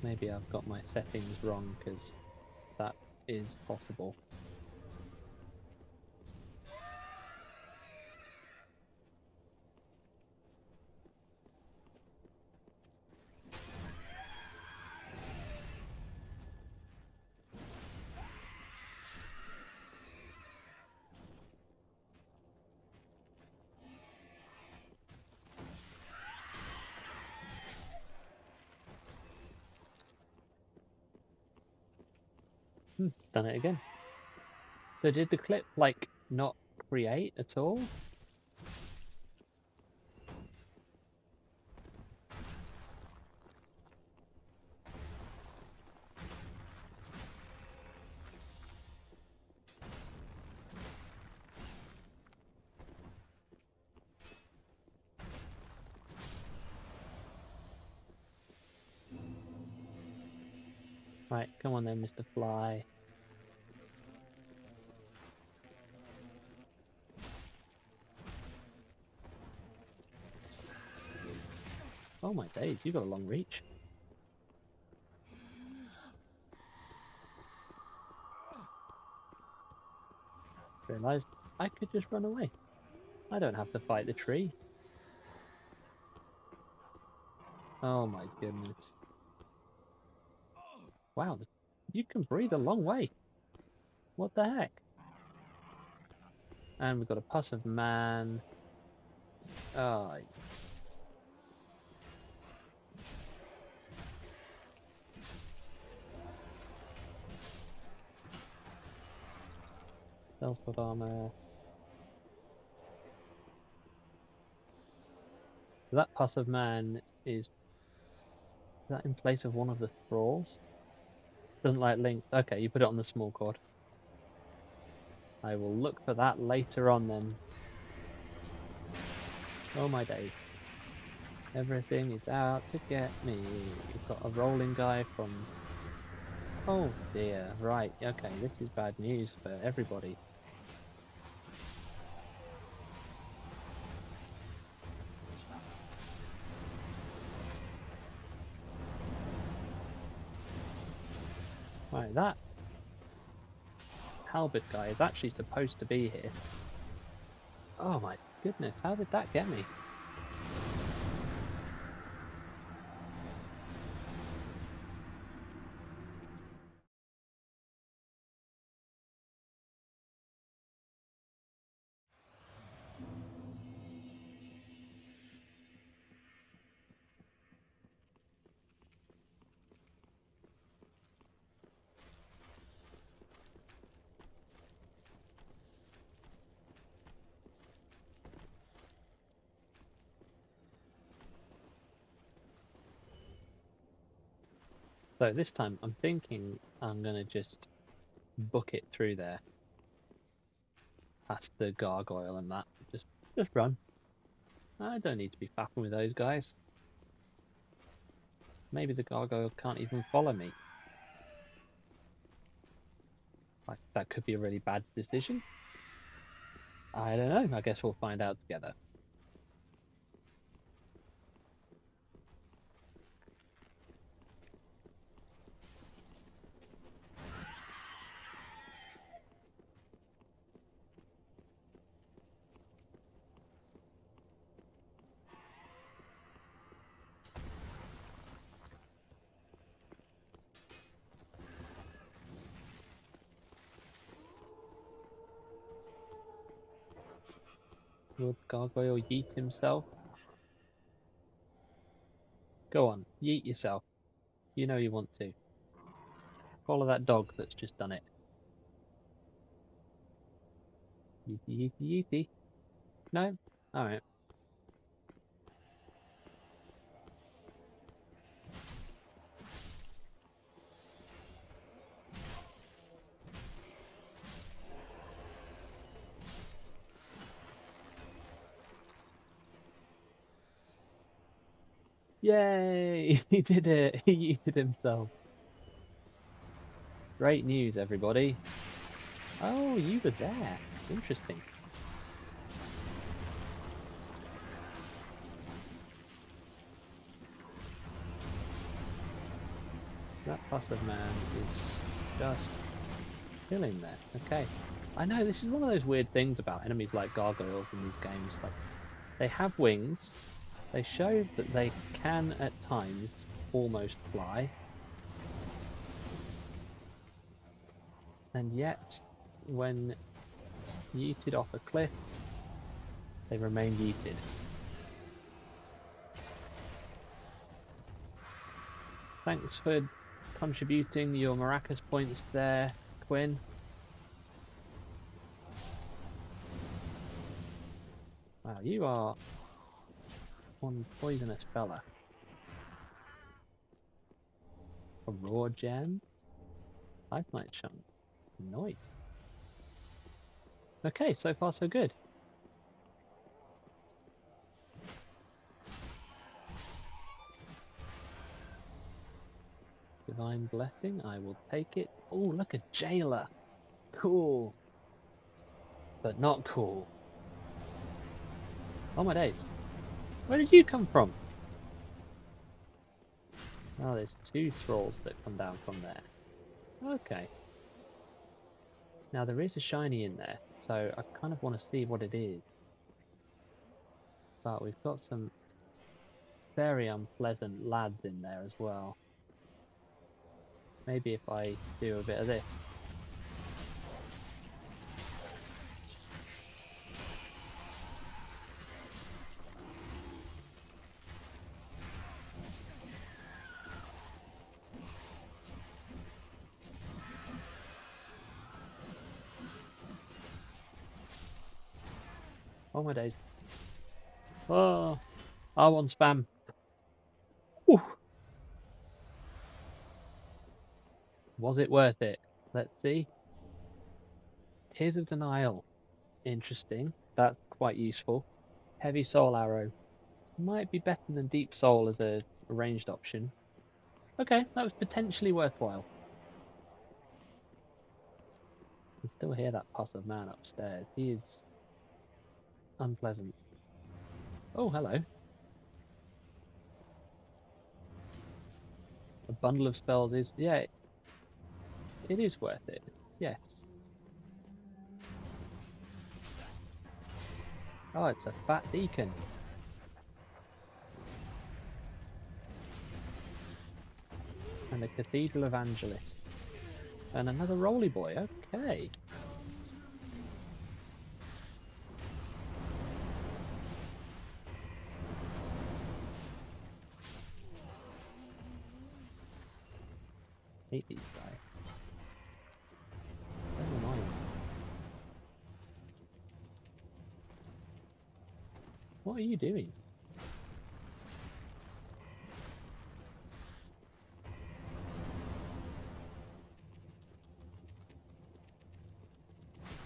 Maybe I've got my settings wrong, because that is possible. Done it again. So did the clip, like, not create at all? Right, come on then, Mr. Fly. Oh my days, you've got a long reach. Realised I could just run away. I don't have to fight the tree. Oh my goodness. Wow, you can breathe a long way. What the heck? And we've got a pus of man. Oh, Spellsword armor. So that pus of man is that in place of one of the thralls? Doesn't like links. Okay, you put it on the small cord. I will look for that later on then. Oh my days. Everything is out to get me. We've got a rolling guy from... Oh dear, right, okay, this is bad news for everybody. Right, that halberd guy is actually supposed to be here. Oh my goodness, how did that get me? So this time I'm thinking I'm gonna just book it through there. Past the gargoyle and that. Just run. I don't need to be faffing with those guys. Maybe the gargoyle can't even follow me. Like, that could be a really bad decision. I don't know. I guess we'll find out together. Will gargoyle yeet himself? Go on, yeet yourself. You know you want to. Follow that dog that's just done it. Yeety, yeety, yeety. No? Alright. Yay! He did it! He yeeted himself. Great news, everybody. Oh, you were there. Interesting. That passive man is just chilling there. Okay. I know, this is one of those weird things about enemies like gargoyles in these games. Like, they have wings. They show that they can, at times, almost fly. And yet, when yeeted off a cliff, they remain yeeted. Thanks for contributing your maracas points there, Quinn. Wow, you are one poisonous fella. A raw gem? Life Knight chunk. Nice. Okay, so far so good. Divine Blessing, I will take it. Oh, look, a jailer. Cool. But not cool. Oh my days. Where did you come from? Oh, there's two thralls that come down from there. Okay. Now there is a shiny in there, so I kind of want to see what it is. But we've got some very unpleasant lads in there as well. Maybe if I do a bit of this. Oh my days. Oh, R1 spam. Whew. Was it worth it? Let's see. Tears of Denial. Interesting. That's quite useful. Heavy Soul Arrow. Might be better than Deep Soul as a ranged option. Okay, that was potentially worthwhile. I can still hear that passive man upstairs. He is unpleasant. Oh, hello. A bundle of spells is... yeah, it is worth it. Yes. Oh, it's a fat deacon. And a Cathedral Evangelist. And another Roly Boy. Okay. Hate these guys. So annoying. What are you doing?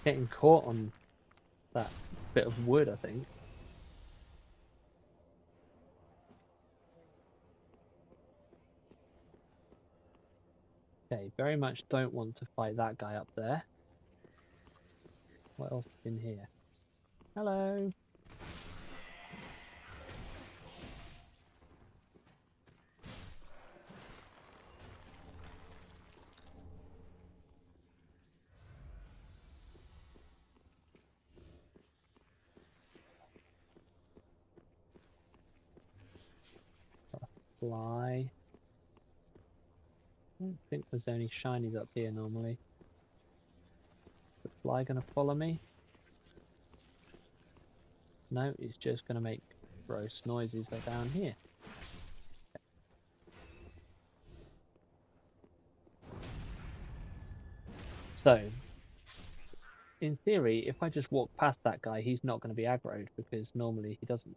Getting caught on that bit of wood, I think. Okay, very much don't want to fight that guy up there. What else is in here? Hello. Fly. I don't think there's any shinies up here normally. Is the fly gonna follow me? No, it's just gonna make gross noises down here. So, in theory, if I just walk past that guy, he's not going to be aggroed because normally he doesn't.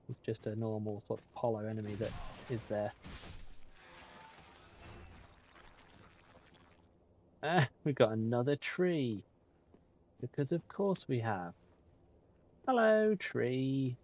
He's just a normal sort of hollow enemy that is there. Ah, we got another tree. Because of course we have. Hello, tree.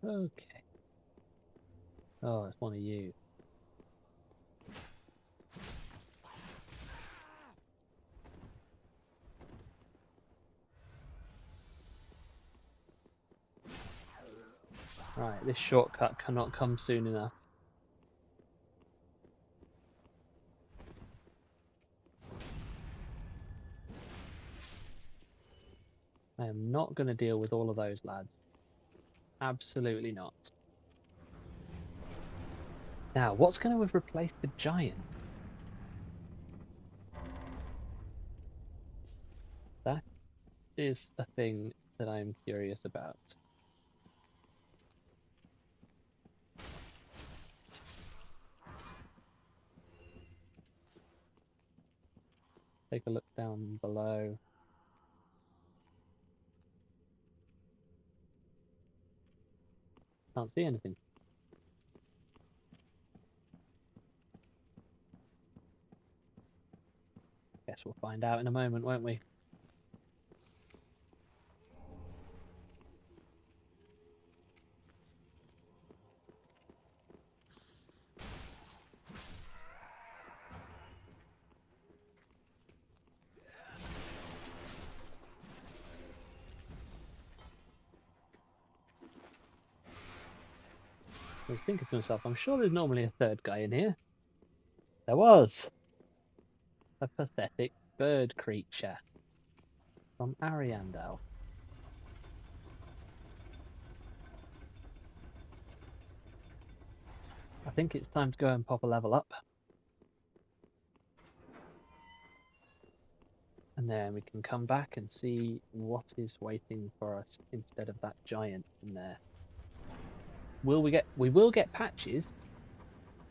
Okay. Oh, it's one of you. Right, this shortcut cannot come soon enough. I am not going to deal with all of those lads. Absolutely not. Now, what's going to have replaced the giant? That is a thing that I'm curious about. Take a look down below. Can't see anything. Guess we'll find out in a moment, won't we? I was thinking to myself, I'm sure there's normally a third guy in here. There was. A pathetic bird creature from Ariandel. I think it's time to go and pop a level up. And then we can come back and see what is waiting for us instead of that giant in there. We will get patches.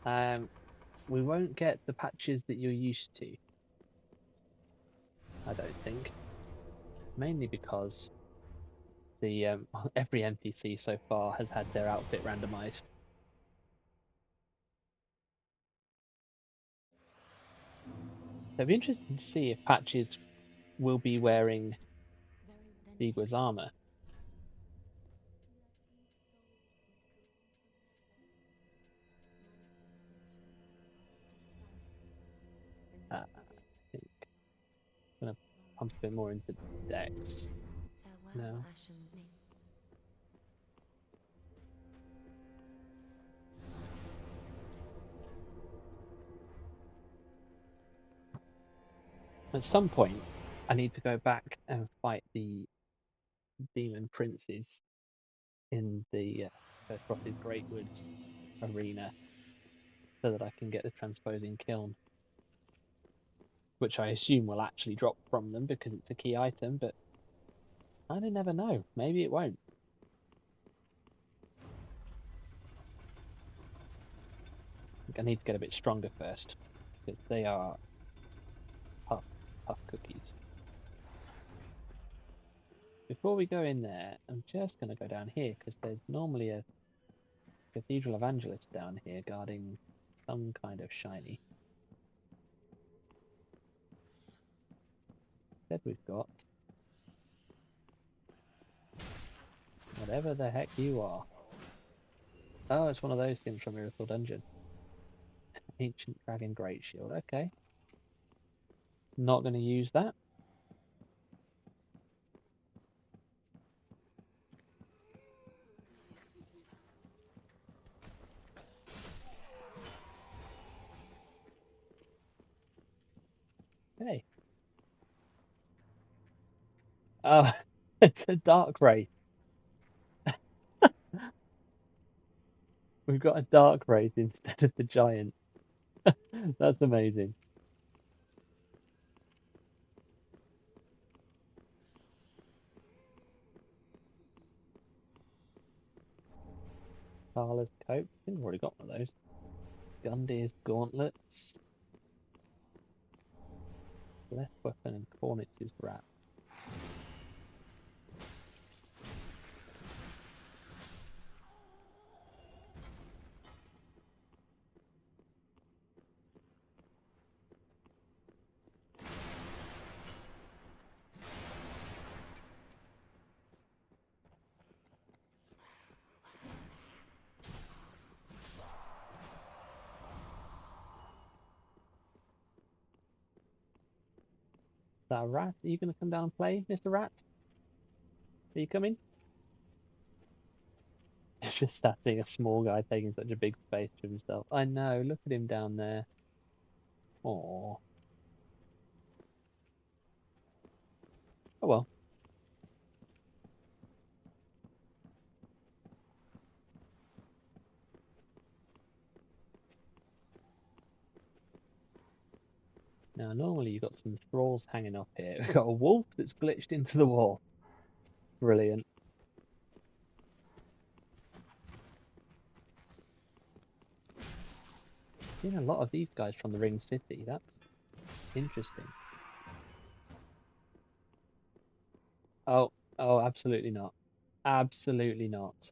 We won't get the patches that you're used to. I don't think. Mainly because the every NPC so far has had their outfit randomized. It'll be interesting to see if patches will be wearing Vigor's armor. I think I'm gonna pump a bit more into Dex. Farewell, No. Ashen Ming. At some point, I need to go back and fight the demon princes in the First Frosted Greatwoods arena so that I can get the transposing kiln, which I assume will actually drop from them because it's a key item, but I never know. Maybe it won't. I think I need to get a bit stronger first because they are tough, tough cookies. Before we go in there, I'm just going to go down here because there's normally a Cathedral Evangelist down here guarding some kind of shiny. Instead we've got whatever the heck you are. Oh, it's one of those things from Miracle Dungeon. Ancient Dragon Great Shield. Okay. Not going to use that. Okay. Oh, it's a Dark Wraith. We've got a Dark Wraith instead of the Giant. That's amazing. Carla's Coat. I think I've already got one of those. Gundir's Gauntlets. Blessed Weapon and Cornix's Wrap. that a rat? Are you going to come down and play, Mr. Rat? Are you coming? It's just sad seeing a small guy taking such a big space to himself. I know, look at him down there. Aww. Oh well. Now, normally you've got some thralls hanging up here. We've got a wolf that's glitched into the wall. Brilliant. Seen a lot of these guys from the Ring City. That's interesting. Oh, absolutely not. Absolutely not.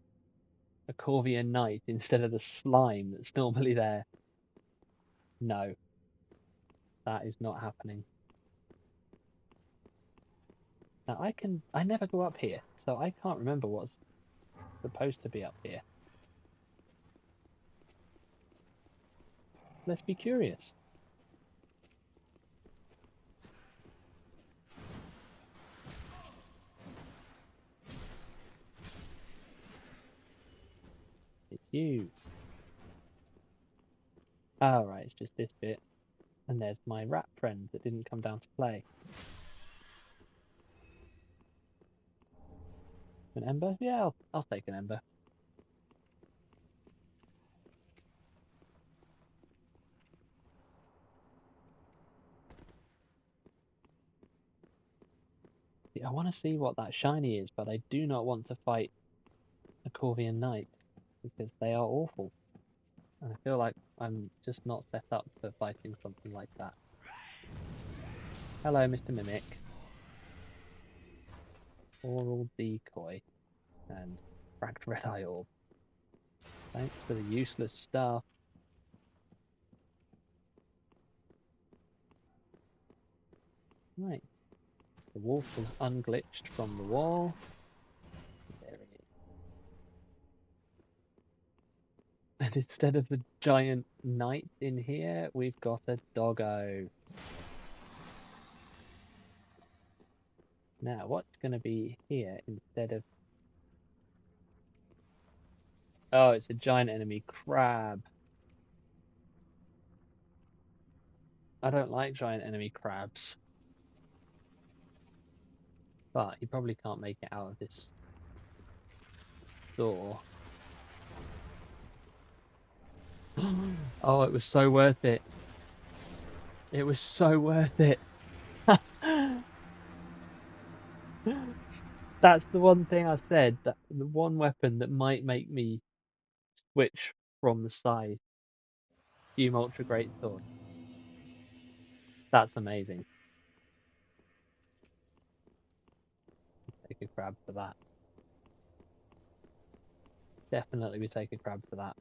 A Corvian Knight instead of the slime that's normally there. No, that is not happening. Now I never go up here, so I can't remember what's supposed to be up here. Let's be curious. It's you. Oh, right, it's just this bit. And there's my rat friend that didn't come down to play. An ember? Yeah, I'll take an ember. See, I want to see what that shiny is, but I do not want to fight a Corvian Knight because they are awful. And I feel like I'm just not set up for fighting something like that. Hello, Mr. Mimic. Oral Decoy and Cracked Red Eye Orb. Thanks for the useless stuff. Right. The wolf was unglitched from the wall. There it is. And instead of the giant knight in here, we've got a doggo. Now, what's going to be here instead of... Oh, it's a giant enemy crab. I don't like giant enemy crabs. But you probably can't make it out of this door. Oh, it was so worth it. It was so worth it. That's the one thing I said, that the one weapon that might make me switch from the scythe. Fume Ultra Greatsword. That's amazing. Take a crab for that. Definitely we take a crab for that.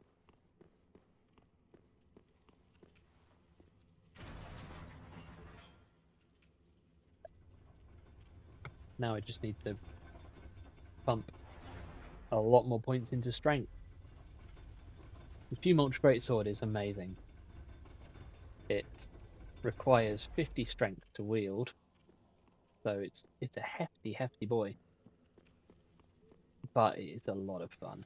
Now I just need to pump a lot more points into strength. The Fume Ultra Greatsword is amazing. It requires 50 strength to wield, so it's a hefty boy. But it is a lot of fun.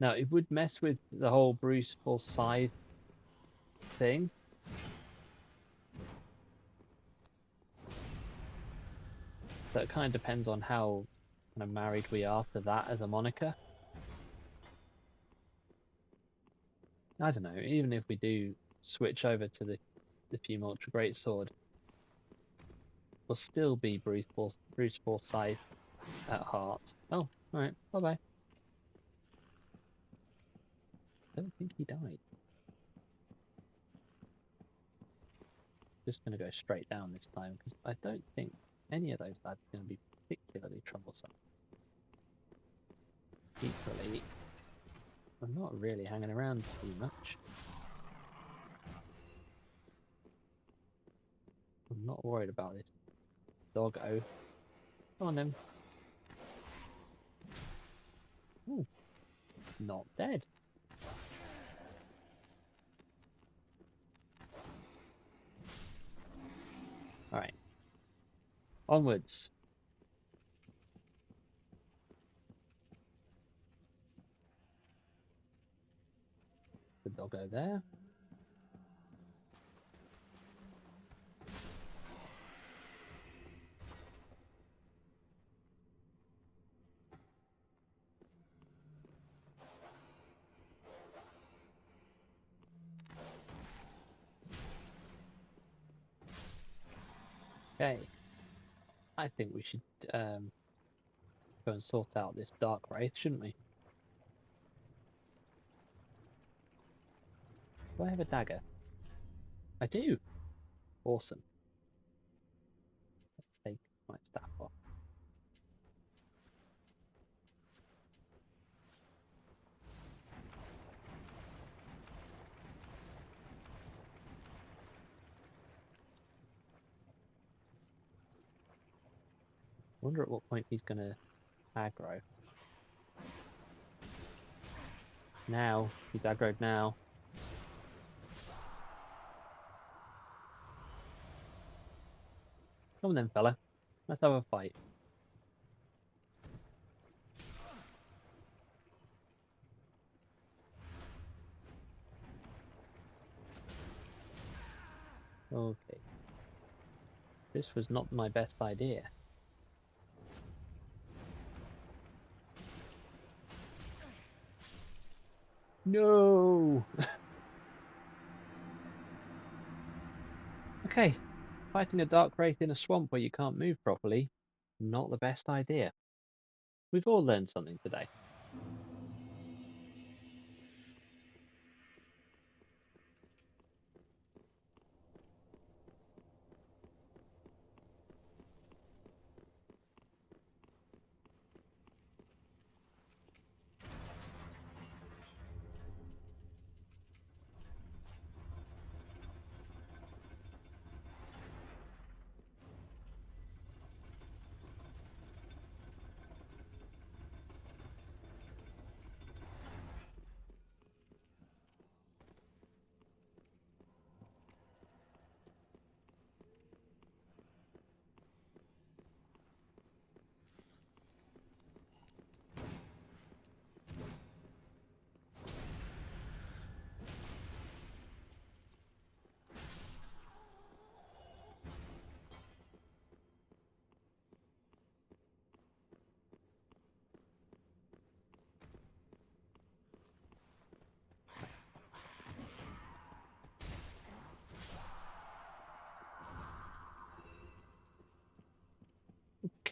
Now it would mess with the whole Bruce full scythe thing. So it kind of depends on how kind of married we are to that as a moniker. I don't know, even if we do switch over to the Fume Ultra Greatsword, we'll still be Bruce Forsyth at heart. Oh, alright, bye bye. Don't think he died. Just going to go straight down this time because I don't think any of those lads are going to be particularly troublesome. Equally, I'm not really hanging around too much. I'm not worried about this doggo. Come on then. Ooh, not dead. Onwards. The doggo there. Okay. I think we should go and sort out this dark wraith, shouldn't we? Do I have a dagger? I do. Awesome. Take my staff off. Wonder at what point he's gonna aggro. Now he's aggroed now. Come on then, fella. Let's have a fight. Okay. This was not my best idea. No! Okay. Fighting a dark wraith in a swamp where you can't move properly, not the best idea. We've all learned something today.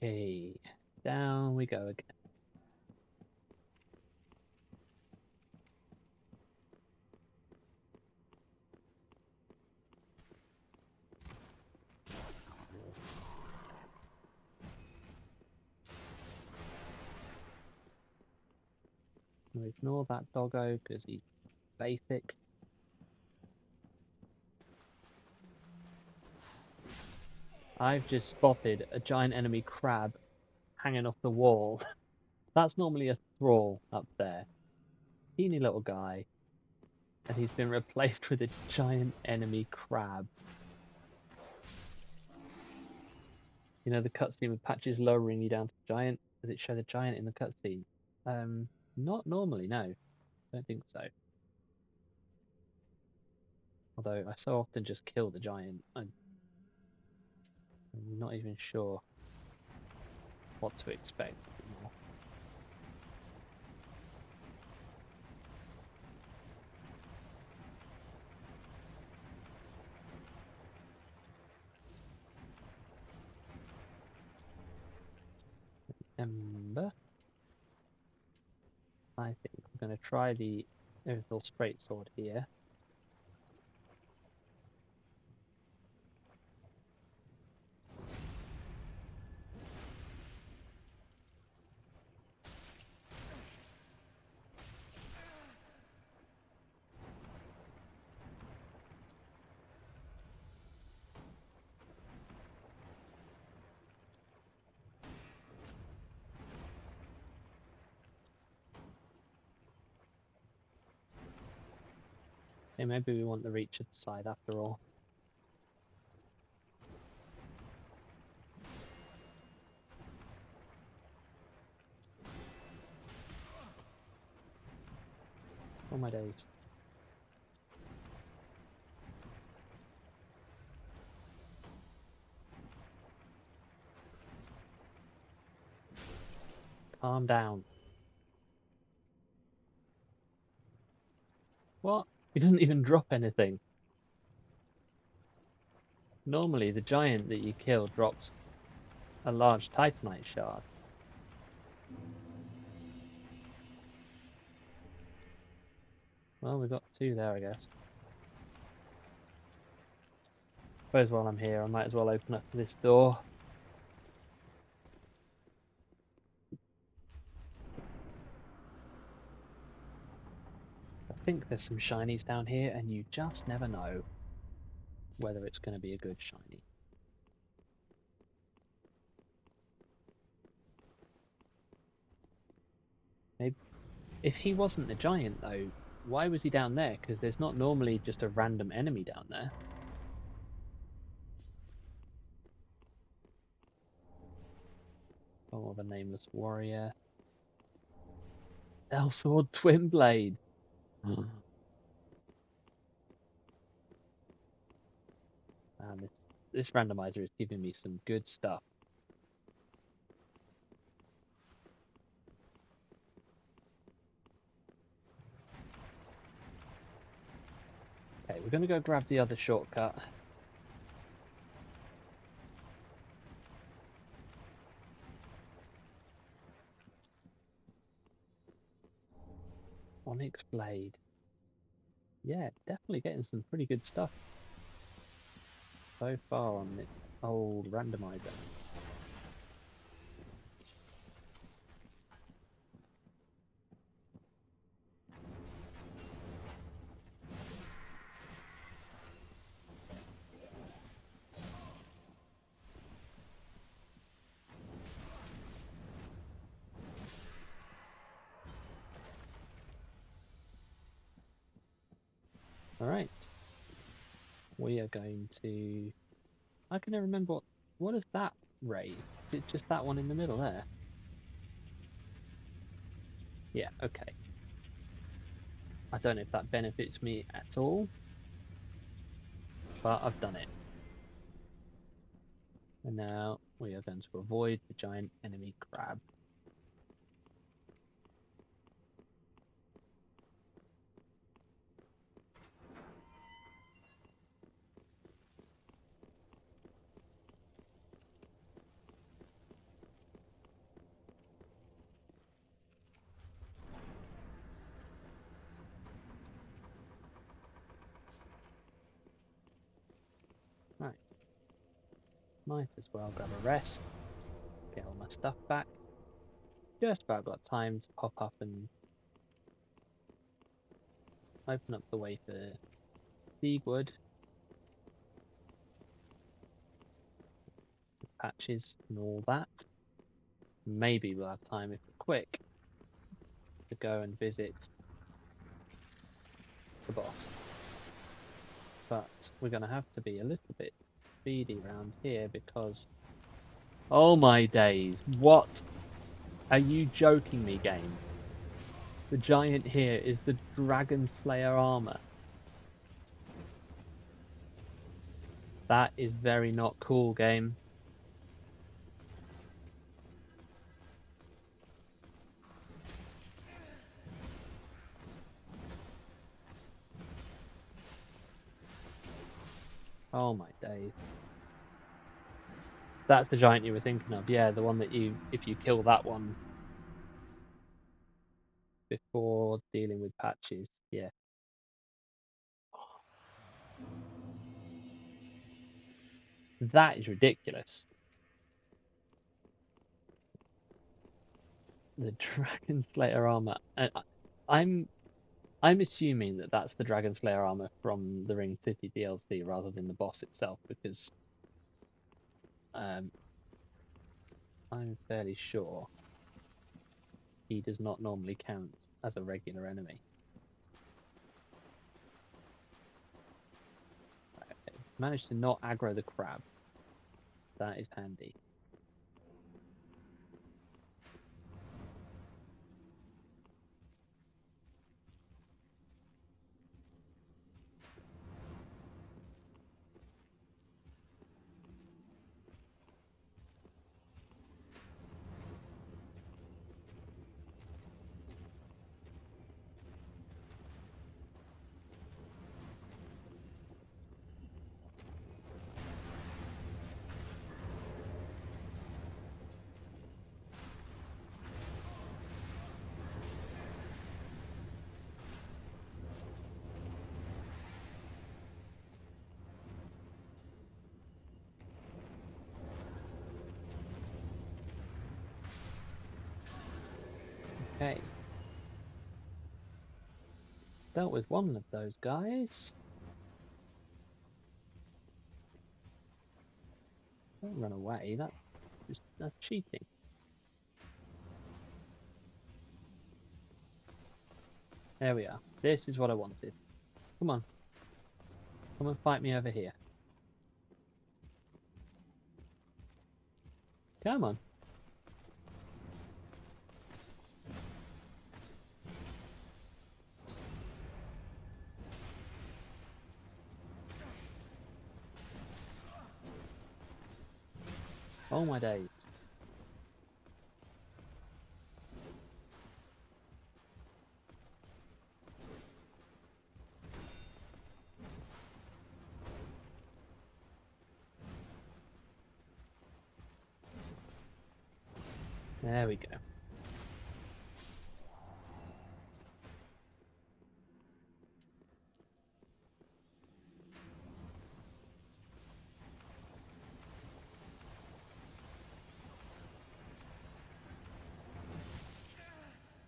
Okay. Down we go again. We'll ignore that doggo because he's basic. I've just spotted a giant enemy crab hanging off the wall. That's normally a thrall up there. Teeny little guy. And he's been replaced with a giant enemy crab. You know the cutscene with Patches lowering you down to giant? Does it show the giant in the cutscene? Not normally, no. Don't think so. Although I so often just kill the giant, I'm not even sure what to expect anymore. Ember. I think we're going to try the Earthal Straight Sword here. Okay, maybe we want the reach at the side after all. Oh my days. Calm down. What? He didn't even drop anything. Normally, the giant that you kill drops a large titanite shard. Well, we got 2 there, I guess. Suppose while I'm here, I might as well open up this door. I think there's some shinies down here, and you just never know whether it's going to be a good shiny. Maybe if he wasn't the giant, though, why was he down there? Because there's not normally just a random enemy down there. Oh, the nameless warrior. Elsword Twin Blade. And this randomizer is giving me some good stuff. Okay, we're going to go grab the other shortcut. Onyx Blade. Yeah, definitely getting some pretty good stuff so far on this old randomizer. Alright. We are going to... I can never remember what is that raise? Is it just that one in the middle there? Yeah, okay. I don't know if that benefits me at all, but I've done it. And now we are going to avoid the giant enemy crab. Right. Might as well grab a rest, get all my stuff back. Just about got time to pop up and open up the way for Seawood, patches and all that. Maybe we'll have time if we're quick to go and visit the boss. But we're going to have to be a little bit speedy around here because... Oh my days, what? Are you joking me, game? The giant here is the Dragon Slayer armor. That is very not cool, game. Oh my days. That's the giant you were thinking of. Yeah, the one that if you kill that one before dealing with patches. Yeah. That is ridiculous. The Dragon Slayer armor. And I'm assuming that that's the Dragon Slayer armor from the Ring City DLC rather than the boss itself, because I'm fairly sure he does not normally count as a regular enemy. Okay. Managed to not aggro the crab. That is handy. Okay. Dealt with one of those guys. Don't run away. That's cheating. There we are. This is what I wanted. Come on. Come and fight me over here. Come on. Oh my days. There we go.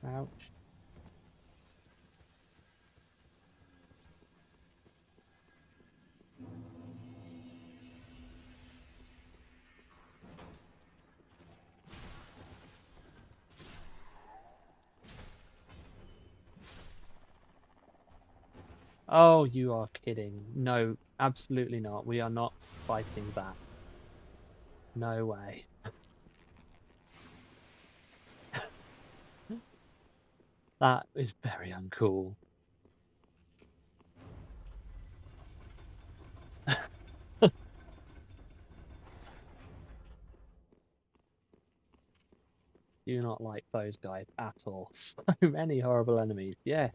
Ouch. Oh, you are kidding. No, absolutely not. We are not fighting that. No way. That is very uncool. Do not like those guys at all. So many horrible enemies. Yeah.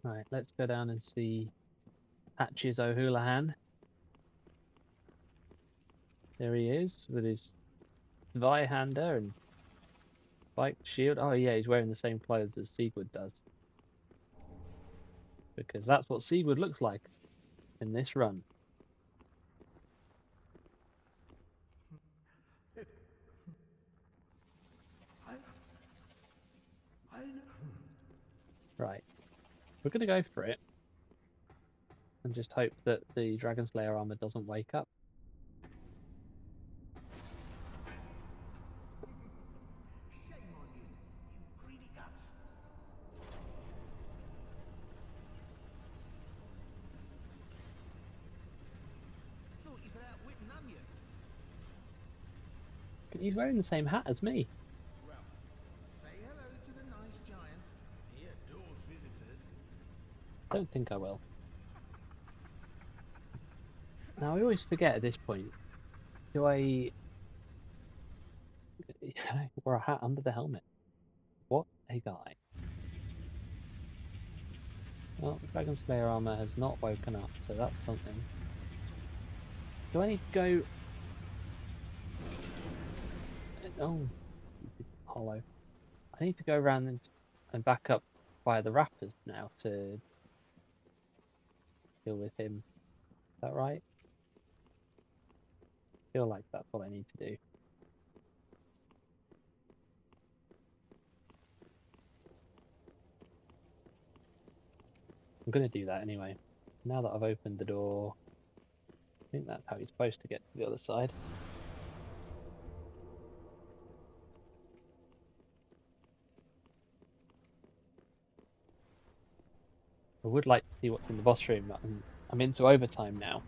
Right, let's go down and see Patches O'Houlihan. There he is with his Zweihander and spiked shield. Oh yeah, he's wearing the same clothes as Sigurd does. Because that's what Sigurd looks like in this run. Right, we're going to go for it and just hope that the Dragon Slayer armor doesn't wake up. Shame on you, you greedy guts. Thought you could outwit an onion. He's wearing the same hat as me. Well, say hello to the nice giant. He adores visitors. Don't think I will. Now I always forget at this point. Do I wear a hat under the helmet? What a guy. Well, the Dragon Slayer armor has not woken up, so that's something. Do I need to go? Oh, hollow. I need to go around and back up via the rafters now to deal with him. Is that right? I feel like that's what I need to do. I'm going to do that anyway. Now that I've opened the door, I think that's how you're supposed to get to the other side. I would like to see what's in the boss room. I'm into overtime now.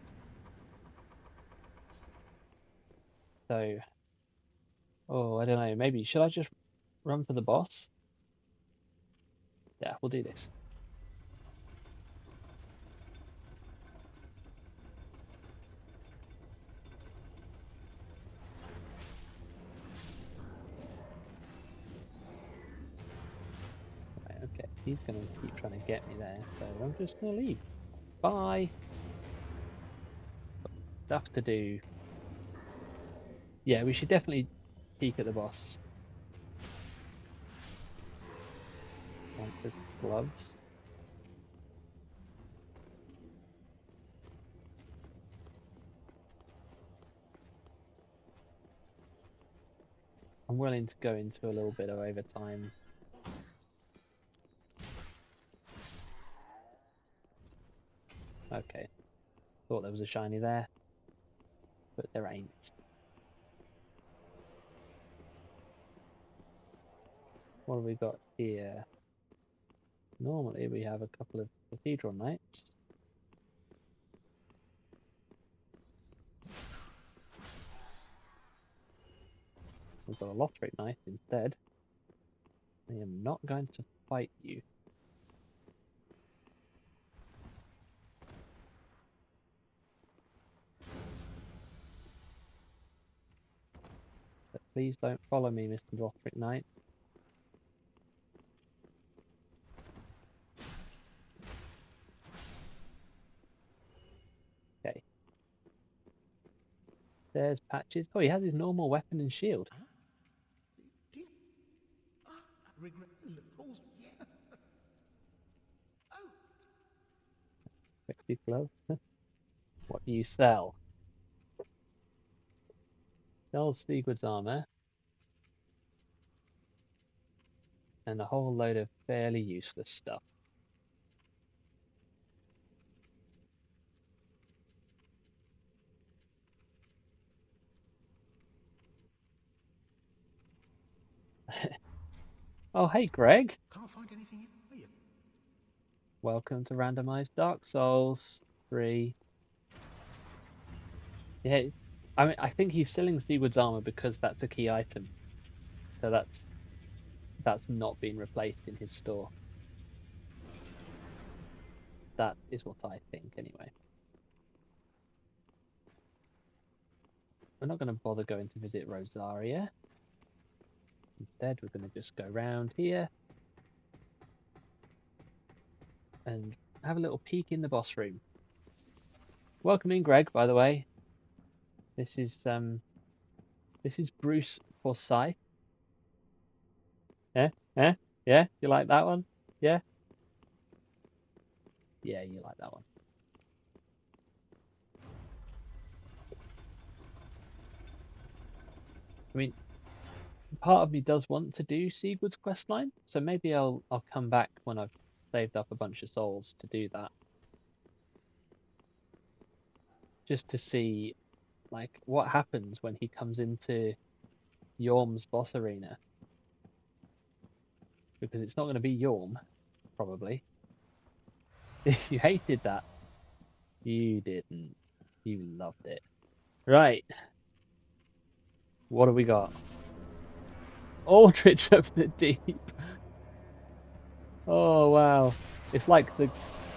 So, oh, I don't know. Maybe should I just run for the boss? Yeah, we'll do this. Right, okay, he's going to keep trying to get me there, so I'm just going to leave. Bye. Stuff to do. Yeah, we should definitely peek at the boss. There's gloves. I'm willing to go into a little bit of overtime. Okay. Thought there was a shiny there, but there ain't. What have we got here? Normally we have a couple of Cathedral Knights. We've got a Lothric Knight instead. I am not going to fight you. But please don't follow me, Mr. Lothric Knight. Okay. There's Patches. Oh, he has his normal weapon and shield. Huh? Dear. Regret. Balls. Yeah. Oh. Effective glove. What do you sell? Sells Sigurd's armor. And a whole load of fairly useless stuff. Oh, hey, Greg. Can't find anything in. Are you? Welcome to Randomised Dark Souls 3. Yeah, I mean, I think he's selling Sigurd's armor because that's a key item. So that's not been replaced in his store. That is what I think, anyway. We're not going to bother going to visit Rosaria. Instead, we're going to just go round here and have a little peek in the boss room. Welcome in, Greg, by the way. This is Bruce Forsyth. Yeah? Yeah? You like that one? Yeah? Yeah, you like that one. I mean, part of me does want to do Sigurd's questline, so maybe I'll come back when I've saved up a bunch of souls to do that. Just to see, like, what happens when he comes into Yorm's boss arena. Because it's not going to be Yorm, probably. You hated that. You didn't. You loved it. Right. What have we got? Aldrich of the Deep. Oh, wow. It's like the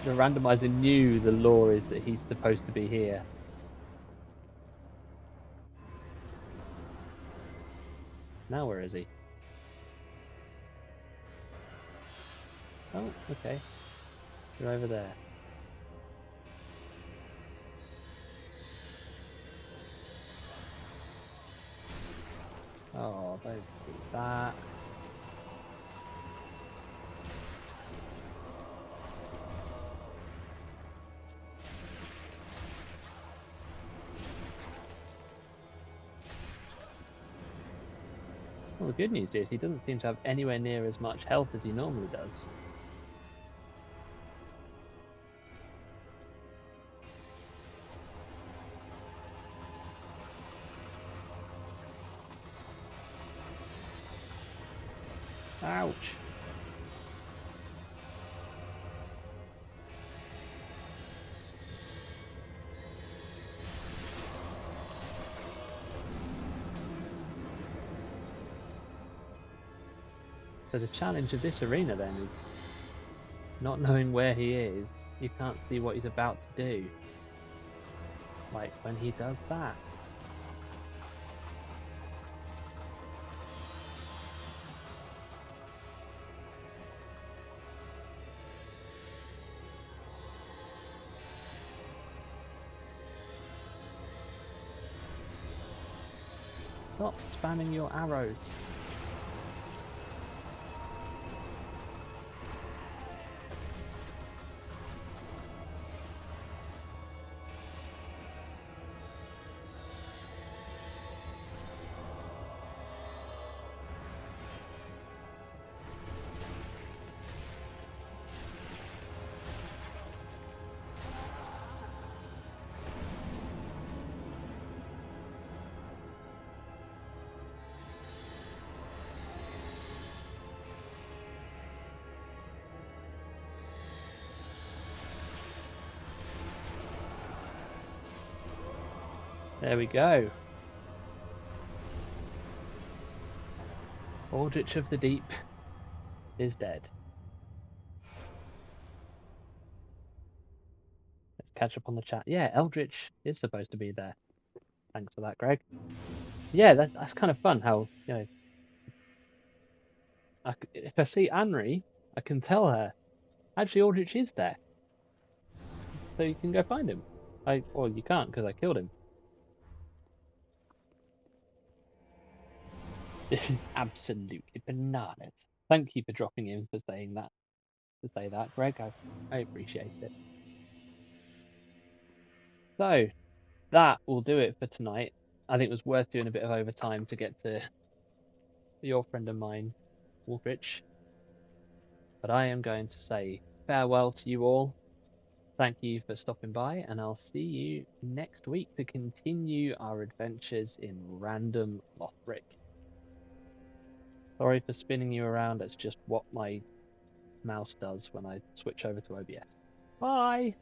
randomizer knew the lore is that he's supposed to be here. Now where is he? Oh, okay. You're over there. Oh, don't do that. Well, the good news is he doesn't seem to have anywhere near as much health as he normally does. Ouch. So the challenge of this arena then is not knowing where he is. You can't see what he's about to do. Like when he does that. Stop spamming your arrows. There we go. Aldrich of the Deep is dead. Let's catch up on the chat. Yeah, Eldritch is supposed to be there. Thanks for that, Greg. Yeah, that's kind of fun how, if I see Anri, I can tell her, actually, Aldrich is there. So you can go find him. Or you can't because I killed him. This is absolutely bananas. Thank you for dropping in for saying that. To say that, Greg, I appreciate it. So that will do it for tonight. I think it was worth doing a bit of overtime to get to your friend of mine, Wolfrich. But I am going to say farewell to you all. Thank you for stopping by, and I'll see you next week to continue our adventures in Random Lothric. Sorry for spinning you around, that's just what my mouse does when I switch over to OBS. Bye!